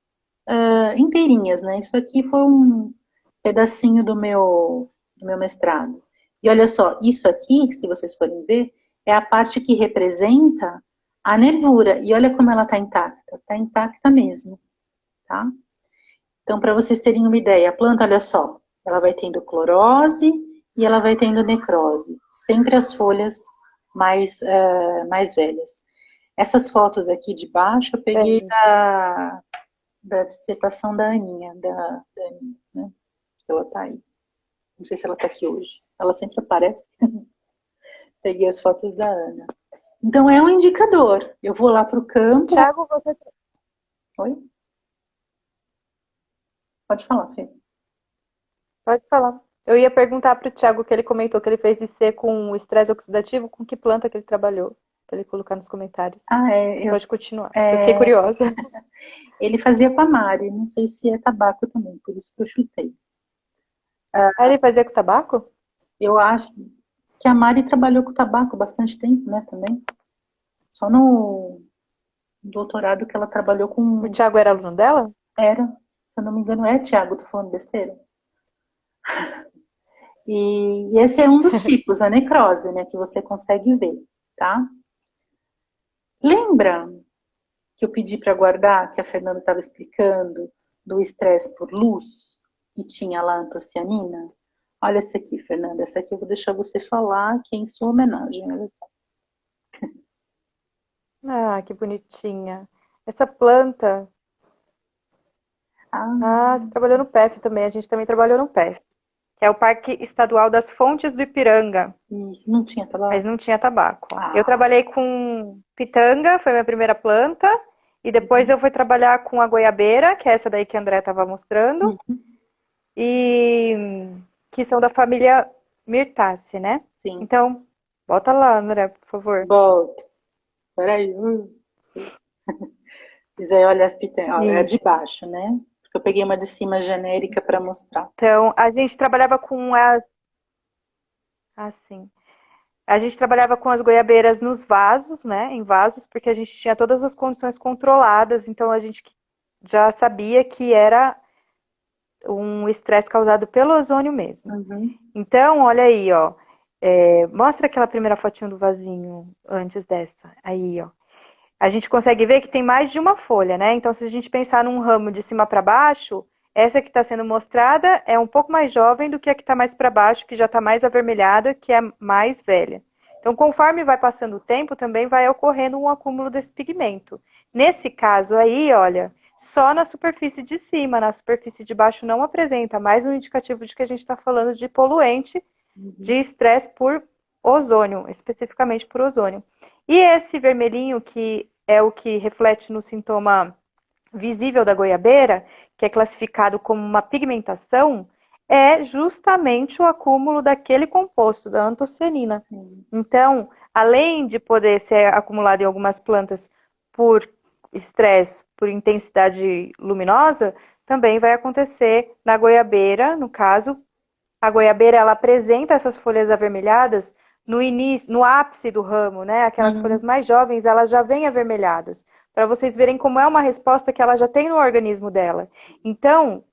inteirinhas, né? Isso aqui foi um pedacinho do meu mestrado. E olha só, isso aqui, se vocês forem ver, é a parte que representa a nervura. E olha como ela está intacta. Está intacta mesmo, tá? Então, para vocês terem uma ideia, a planta, olha só, ela vai tendo clorose e ela vai tendo necrose. Sempre as folhas mais velhas. Essas fotos aqui de baixo eu peguei da dissertação da Aninha, Aninha, né? Ela tá aí. Não sei se ela tá aqui hoje. Ela sempre aparece. Peguei as fotos da Ana. Então é um indicador. Eu vou lá para o campo. Thiago, você... Oi? Pode falar, Fê. Pode falar. Eu ia perguntar para o Thiago que ele comentou que ele fez IC com estresse oxidativo, com que planta que ele trabalhou, para ele colocar nos comentários. Você pode continuar. Eu fiquei curiosa. Ele fazia com a Mari, não sei se é tabaco também, por isso que eu chutei. Ele fazia com tabaco? Eu acho que a Mari trabalhou com tabaco bastante tempo, né, também. Só no doutorado que ela trabalhou com... O Thiago era aluno dela? Era, se eu não me engano, Thiago, tô falando besteira. E esse é um dos tipos, a necrose, né, que você consegue ver, tá? Lembra que eu pedi para guardar, que a Fernanda estava explicando, do estresse por luz, que tinha lá a antocianina? Olha essa aqui, Fernanda, essa aqui eu vou deixar você falar, que é em sua homenagem, olha só. Ah, que bonitinha. Essa planta... você trabalhou no PEF também, a gente também trabalhou no PEF. Que é o Parque Estadual das Fontes do Ipiranga. Isso, não tinha tabaco? Mas não tinha tabaco. Eu trabalhei com pitanga, foi minha primeira planta. E depois eu fui trabalhar com a goiabeira, que é essa daí que a André estava mostrando. E que são da família Myrtaceae, né? Sim. Então, bota lá, André, por favor. Bota. Peraí. Mas aí, olha as pitangas. É de baixo, né? Eu peguei uma de cima genérica para mostrar. Então, a gente trabalhava com assim, a gente trabalhava com as goiabeiras nos vasos, né? Em vasos, porque a gente tinha todas as condições controladas, então a gente já sabia que era um estresse causado pelo ozônio mesmo. Uhum. Então, olha aí, ó. Mostra aquela primeira fotinho do vasinho antes dessa. Aí, ó. A gente consegue ver que tem mais de uma folha, né? Então, se a gente pensar num ramo de cima para baixo, essa que está sendo mostrada é um pouco mais jovem do que a que está mais para baixo, que já está mais avermelhada, que é mais velha. Então, conforme vai passando o tempo, também vai ocorrendo um acúmulo desse pigmento. Nesse caso aí, olha, só na superfície de cima, na superfície de baixo não apresenta, mais um indicativo de que a gente está falando de poluente, de estresse por ozônio, especificamente por ozônio. E esse vermelhinho, que é o que reflete no sintoma visível da goiabeira, que é classificado como uma pigmentação, é justamente o acúmulo daquele composto, da antocianina. Então, além de poder ser acumulado em algumas plantas por estresse, por intensidade luminosa, também vai acontecer na goiabeira, no caso. A goiabeira, ela apresenta essas folhas avermelhadas no início, no ápice do ramo, né? Aquelas folhas mais jovens, elas já vêm avermelhadas, para vocês verem como é uma resposta que ela já tem no organismo dela. Então,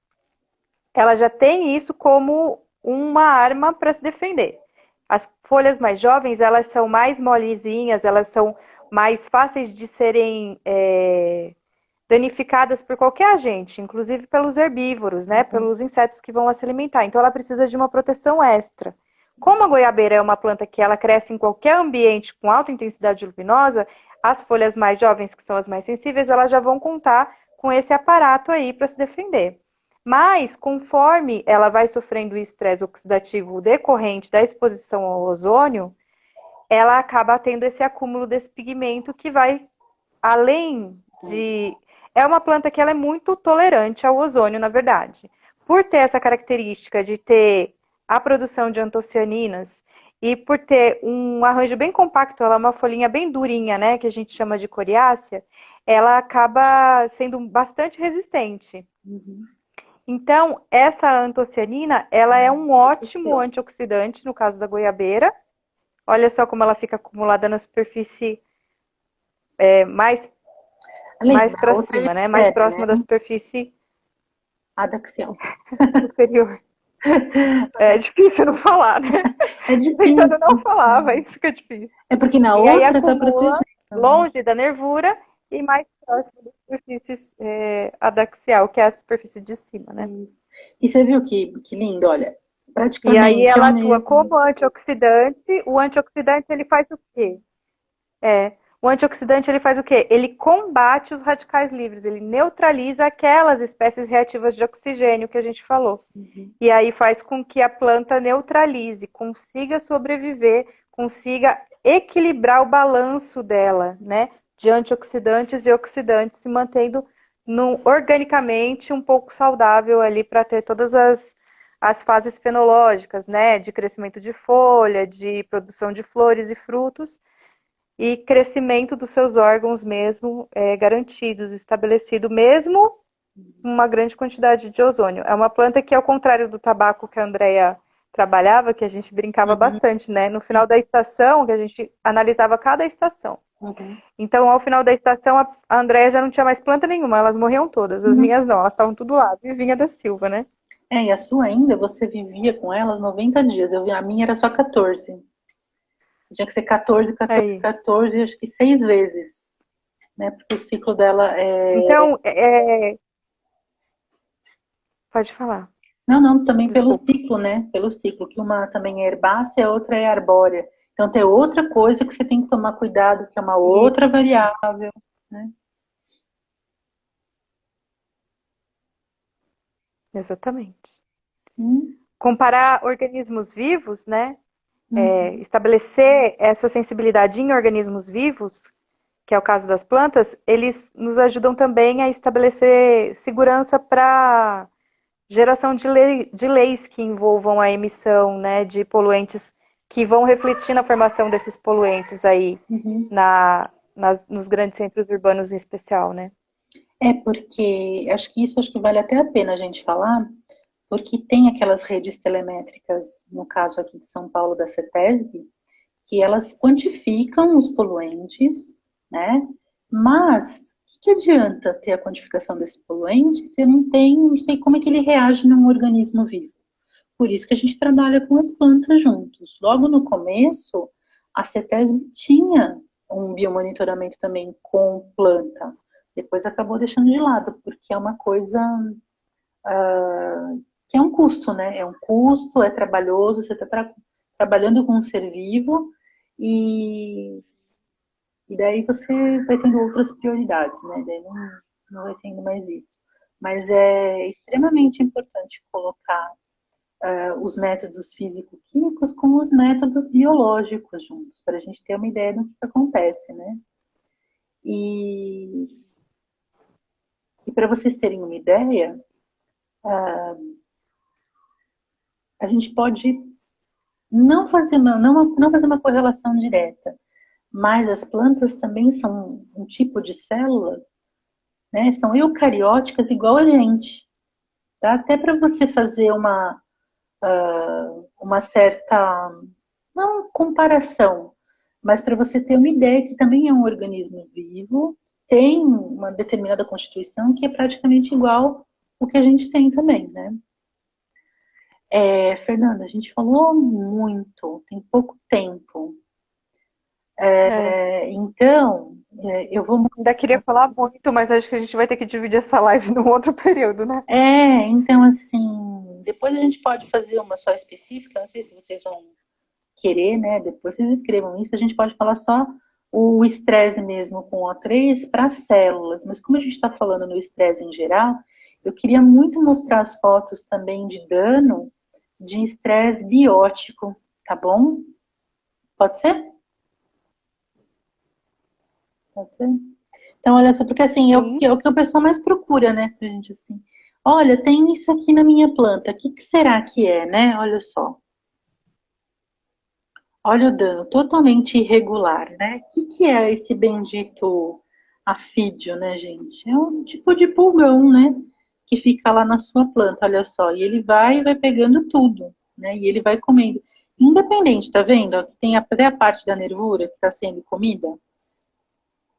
ela já tem isso como uma arma para se defender. As folhas mais jovens, elas são mais molezinhas, elas são mais fáceis de serem danificadas por qualquer agente, inclusive pelos herbívoros, né? Pelos insetos que vão a se alimentar. Então, ela precisa de uma proteção extra. Como a goiabeira é uma planta que ela cresce em qualquer ambiente com alta intensidade luminosa, as folhas mais jovens, que são as mais sensíveis, elas já vão contar com esse aparato aí para se defender. Mas, conforme ela vai sofrendo o estresse oxidativo decorrente da exposição ao ozônio, ela acaba tendo esse acúmulo desse pigmento que vai, além de... É uma planta que ela é muito tolerante ao ozônio, na verdade. Por ter essa característica de ter a produção de antocianinas e por ter um arranjo bem compacto, ela é uma folhinha bem durinha, né, que a gente chama de coriácea, ela acaba sendo bastante resistente. Então, essa antocianina, ela é um ótimo antioxidante, no caso da goiabeira. Olha só como ela fica acumulada na superfície mais para cima, né? Mais próxima da superfície adaxial superior. É difícil não falar, né? É difícil. Tentando não falar, mas fica difícil. É porque na outra outra tá protegida. Longe da nervura e mais próximo da superfície adaxial, que é a superfície de cima, né? E você viu que lindo, olha, praticamente. E aí ela atua como antioxidante. O antioxidante, ele faz o quê? O antioxidante, ele faz o quê? Ele combate os radicais livres, ele neutraliza aquelas espécies reativas de oxigênio que a gente falou. E aí faz com que a planta neutralize, consiga sobreviver, consiga equilibrar o balanço dela, né? De antioxidantes e oxidantes, se mantendo organicamente um pouco saudável ali para ter todas as fases fenológicas, né? De crescimento de folha, de produção de flores e frutos, e crescimento dos seus órgãos mesmo garantidos, estabelecido mesmo uma grande quantidade de ozônio. É uma planta que, ao contrário do tabaco que a Andrea trabalhava, que a gente brincava bastante, né? No final da estação, que a gente analisava cada estação. Então, ao final da estação, a Andrea já não tinha mais planta nenhuma, elas morriam todas. As minhas não, elas estavam tudo lá. Vivinha da Silva, né? E a sua ainda, você vivia com elas 90 dias. A minha era só 14. Tinha que ser 14, 14, aí. 14, acho que 6 vezes. Né? Porque o ciclo dela é... Então, pode falar. Não, também Desculpa. Pelo ciclo, né? Pelo ciclo, que uma também é herbácea, a outra é arbórea. Então tem outra coisa que você tem que tomar cuidado, que é uma outra variável, né? Exatamente. Comparar organismos vivos, né? Estabelecer essa sensibilidade em organismos vivos, que é o caso das plantas, eles nos ajudam também a estabelecer segurança para geração de leis que envolvam a emissão, né, de poluentes que vão refletir na formação desses poluentes aí nos grandes centros urbanos em especial, né? É porque acho que vale até a pena a gente falar, porque tem aquelas redes telemétricas, no caso aqui de São Paulo da CETESB, que elas quantificam os poluentes, né? Mas o que adianta ter a quantificação desse poluente se eu não sei como é que ele reage num organismo vivo? Por isso que a gente trabalha com as plantas juntos. Logo no começo, a CETESB tinha um biomonitoramento também com planta. Depois acabou deixando de lado, porque é uma coisa que é um custo, né? É um custo, é trabalhoso, você está trabalhando com um ser vivo e, e daí você vai tendo outras prioridades, né? Daí não vai tendo mais isso. Mas é extremamente importante colocar os métodos físico-químicos com os métodos biológicos juntos, para a gente ter uma ideia do que acontece, né? E, e para vocês terem uma ideia, a gente pode não fazer uma correlação direta, mas as plantas também são um tipo de células, né? São eucarióticas igual a gente. Dá até para você fazer uma certa, não comparação, mas para você ter uma ideia que também é um organismo vivo, tem uma determinada constituição que é praticamente igual o que a gente tem também, né? Fernanda, a gente falou muito, tem pouco tempo. É. Então, eu vou. Ainda queria falar muito, mas acho que a gente vai ter que dividir essa live num outro período, né? Então, assim, depois a gente pode fazer uma só específica, não sei se vocês vão querer, né? Depois vocês escrevam isso, a gente pode falar só o estresse mesmo com O3 para células, mas como a gente está falando no estresse em geral, eu queria muito mostrar as fotos também de dano de estresse biótico, tá bom? Pode ser? Pode ser? Então, olha só, porque assim, Sim. é o que o pessoal mais procura, né, pra gente assim. Olha, tem isso aqui na minha planta, o que, que será que é, né? Olha só. Olha o dano, totalmente irregular, né? O que, que é esse bendito afídio, né, gente? É um tipo de pulgão, né? Que fica lá na sua planta, olha só. E ele vai pegando tudo, né? E ele vai comendo. Independente, tá vendo? Ó, que tem até a parte da nervura que está sendo comida,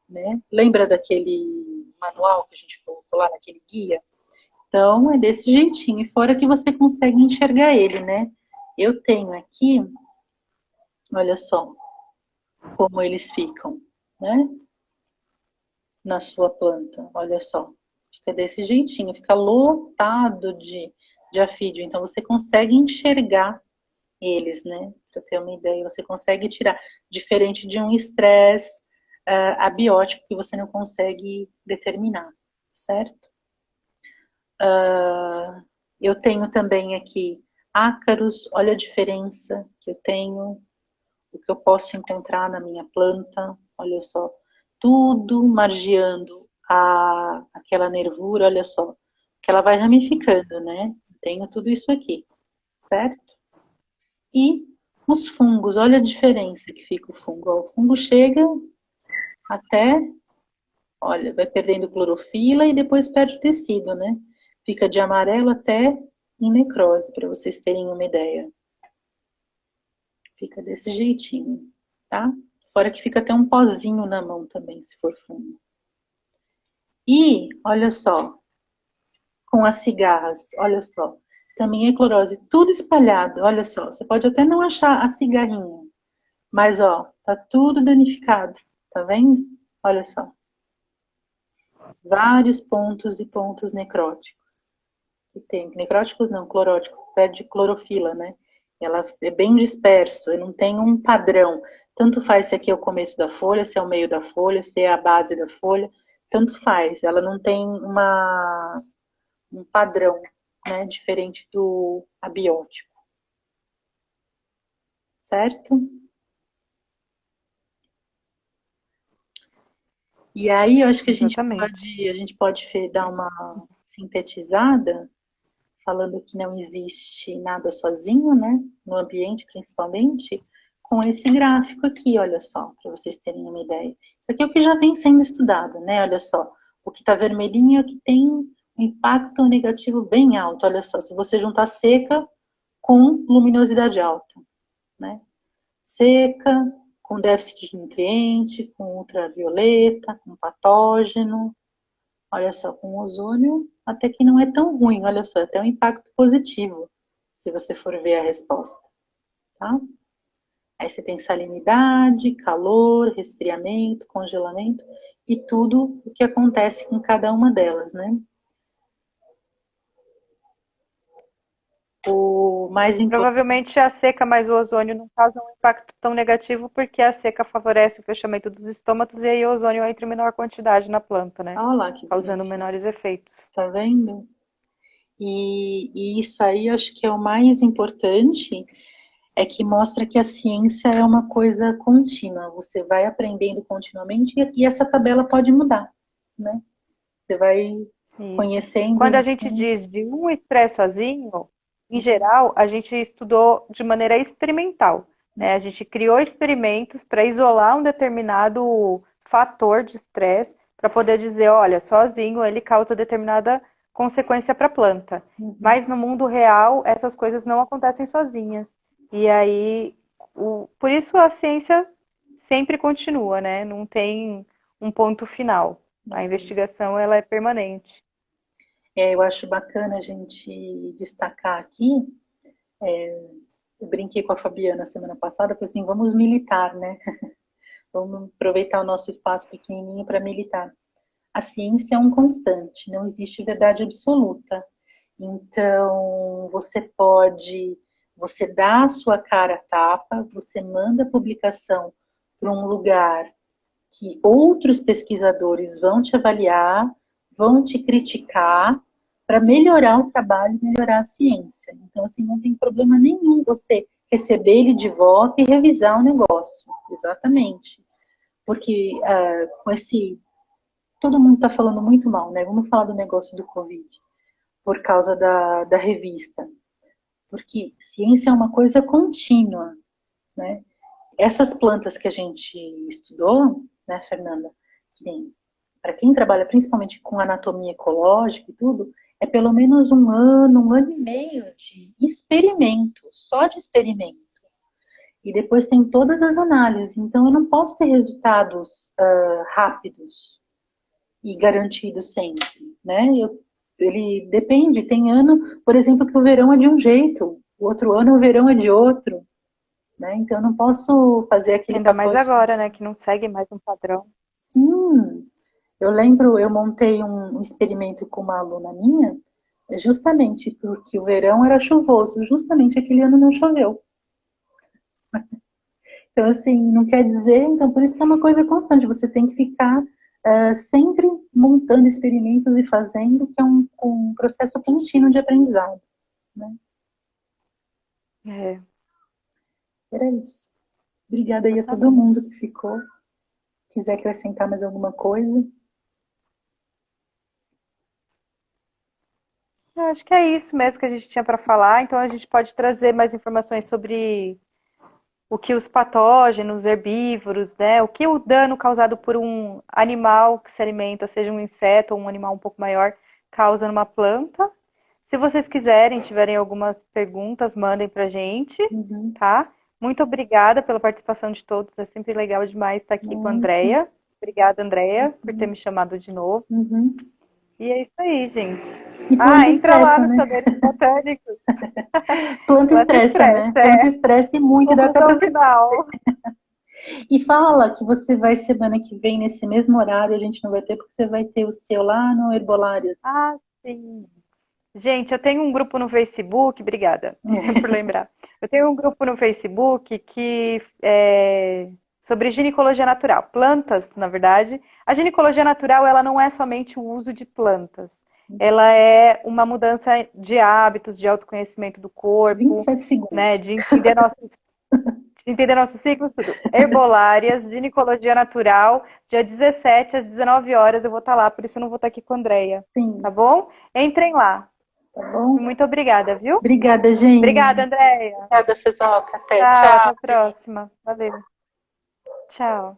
né? Lembra daquele manual que a gente colocou lá naquele guia? Então, é desse jeitinho. E fora que você consegue enxergar ele, né? Eu tenho aqui, olha só, como eles ficam, né? Na sua planta, olha só. Fica desse jeitinho, fica lotado de afídio. Então, você consegue enxergar eles, né? Para ter uma ideia, você consegue tirar. Diferente de um estresse abiótico que você não consegue determinar, certo? Eu tenho também aqui ácaros, olha a diferença que eu tenho, o que eu posso encontrar na minha planta, olha só, tudo margeando aquela nervura, olha só, que ela vai ramificando, né? Tenho tudo isso aqui, certo? E os fungos, olha a diferença que fica o fungo. Ó, o fungo chega até, olha, vai perdendo clorofila e depois perde tecido, né? Fica de amarelo até em necrose, para vocês terem uma ideia. Fica desse jeitinho, tá? Fora que fica até um pozinho na mão também, se for fungo. E, olha só, com as cigarras, olha só, também é clorose, tudo espalhado, olha só. Você pode até não achar a cigarrinha, mas ó, tá tudo danificado, tá vendo? Olha só, vários pontos e pontos necróticos. Que tem necróticos não, cloróticos, perde clorofila, né? Ela é bem disperso, não tem um padrão. Tanto faz se aqui é o começo da folha, se é o meio da folha, se é a base da folha, tanto faz. Ela não tem um padrão, né, diferente do abiótico, certo? E aí eu acho que Exatamente. a gente pode dar uma sintetizada, falando que não existe nada sozinho, né? No ambiente, principalmente, com esse gráfico aqui, olha só, para vocês terem uma ideia. Isso aqui é o que já vem sendo estudado, né? Olha só, O que está vermelhinho é o que tem um impacto negativo bem alto. Olha só, se você juntar seca com luminosidade alta, né? Seca, com déficit de nutriente, com ultravioleta, com patógeno. Olha só, com ozônio até que não é tão ruim. Olha só, até um impacto positivo, se você for ver a resposta, tá? Aí você tem salinidade, calor, resfriamento, congelamento e tudo o que acontece com cada uma delas, né? O mais importante. Provavelmente a seca mais o ozônio não causam um impacto tão negativo porque a seca favorece o fechamento dos estômatos e aí o ozônio entra em menor quantidade na planta, né? Olha lá que Causando bonitinho. menores efeitos. Tá vendo? E isso aí eu acho que é o mais importante, é que mostra que a ciência é uma coisa contínua. Você vai aprendendo continuamente e essa tabela pode mudar, né? Você vai Isso. conhecendo. Quando a gente diz de um estresse sozinho, em geral, a gente estudou de maneira experimental, né? A gente criou experimentos para isolar um determinado fator de estresse para poder dizer, olha, sozinho ele causa determinada consequência para a planta. Mas no mundo real, essas coisas não acontecem sozinhas. E aí, por isso a ciência sempre continua, né? Não tem um ponto final. A investigação ela é permanente. Eu acho bacana a gente destacar aqui. Eu brinquei com a Fabiana semana passada, falei assim, vamos militar, né? Vamos aproveitar o nosso espaço pequenininho para militar. A ciência é um constante, não existe verdade absoluta. Então, você dá a sua cara a tapa, você manda a publicação para um lugar que outros pesquisadores vão te avaliar, vão te criticar para melhorar o trabalho e melhorar a ciência. Então, assim, não tem problema nenhum você receber ele de volta e revisar o negócio. Exatamente. Porque com esse. Todo mundo está falando muito mal, né? Vamos falar do negócio do Covid, por causa da revista. Porque ciência é uma coisa contínua, né? Essas plantas que a gente estudou, né, Fernanda, para quem trabalha principalmente com anatomia ecológica e tudo, é pelo menos um ano e meio de experimento, só de experimento. E depois tem todas as análises. Então, eu não posso ter resultados rápidos e garantidos sempre, né? Ele depende. Tem ano, por exemplo, que o verão é de um jeito, o outro ano o verão é de outro. Né? Então eu não posso fazer aquele Ainda mais pacote. agora, né? Que não segue mais um padrão. Sim, eu lembro, eu montei um experimento com uma aluna minha, justamente porque o verão era chuvoso, justamente aquele ano não choveu. Então, assim, não quer dizer, então por isso que é uma coisa constante, você tem que ficar sempre montando experimentos e fazendo, que é um processo contínuo de aprendizado. Né? É. Era isso. Obrigada aí a todo Exatamente. mundo que ficou. Quiser acrescentar mais alguma coisa. Eu acho que é isso mesmo que a gente tinha para falar. Então a gente pode trazer mais informações sobre o que os patógenos, herbívoros, né? O que o dano causado por um animal que se alimenta, seja um inseto ou um animal um pouco maior, causa numa planta. Se vocês quiserem, tiverem algumas perguntas, mandem pra gente, tá? Muito obrigada pela participação de todos. É sempre legal demais estar aqui com a Andrea. Obrigada, Andrea, por ter me chamado de novo. E é isso aí, gente. E planta Entra lá estressa, nos né? Saberes Botânicos. Planta estressa, né? Planta estressa e muito, dá até Conclusão pra você. final. E fala que você vai semana que vem, nesse mesmo horário, a gente não vai ter, porque você vai ter o seu lá no Herbolárias. Ah, sim. Gente, eu tenho um grupo no Facebook, obrigada por lembrar. Eu tenho um grupo no Facebook que é sobre ginecologia natural, plantas, na verdade. A ginecologia natural, ela não é somente o uso de plantas. Ela é uma mudança de hábitos, de autoconhecimento do corpo, 27 segundos. né, de entender nossos ciclos, tudo. Herbolárias, ginecologia natural, dia 17 às 19 horas eu vou estar lá, por isso eu não vou estar aqui com a Andrea. Sim. Tá bom? Entrem lá. Tá bom? Muito obrigada, viu? Obrigada, gente. Obrigada, Andréia. Obrigada, Fezoca. Até. Tchau, Tchau. até a próxima. Valeu. Tchau.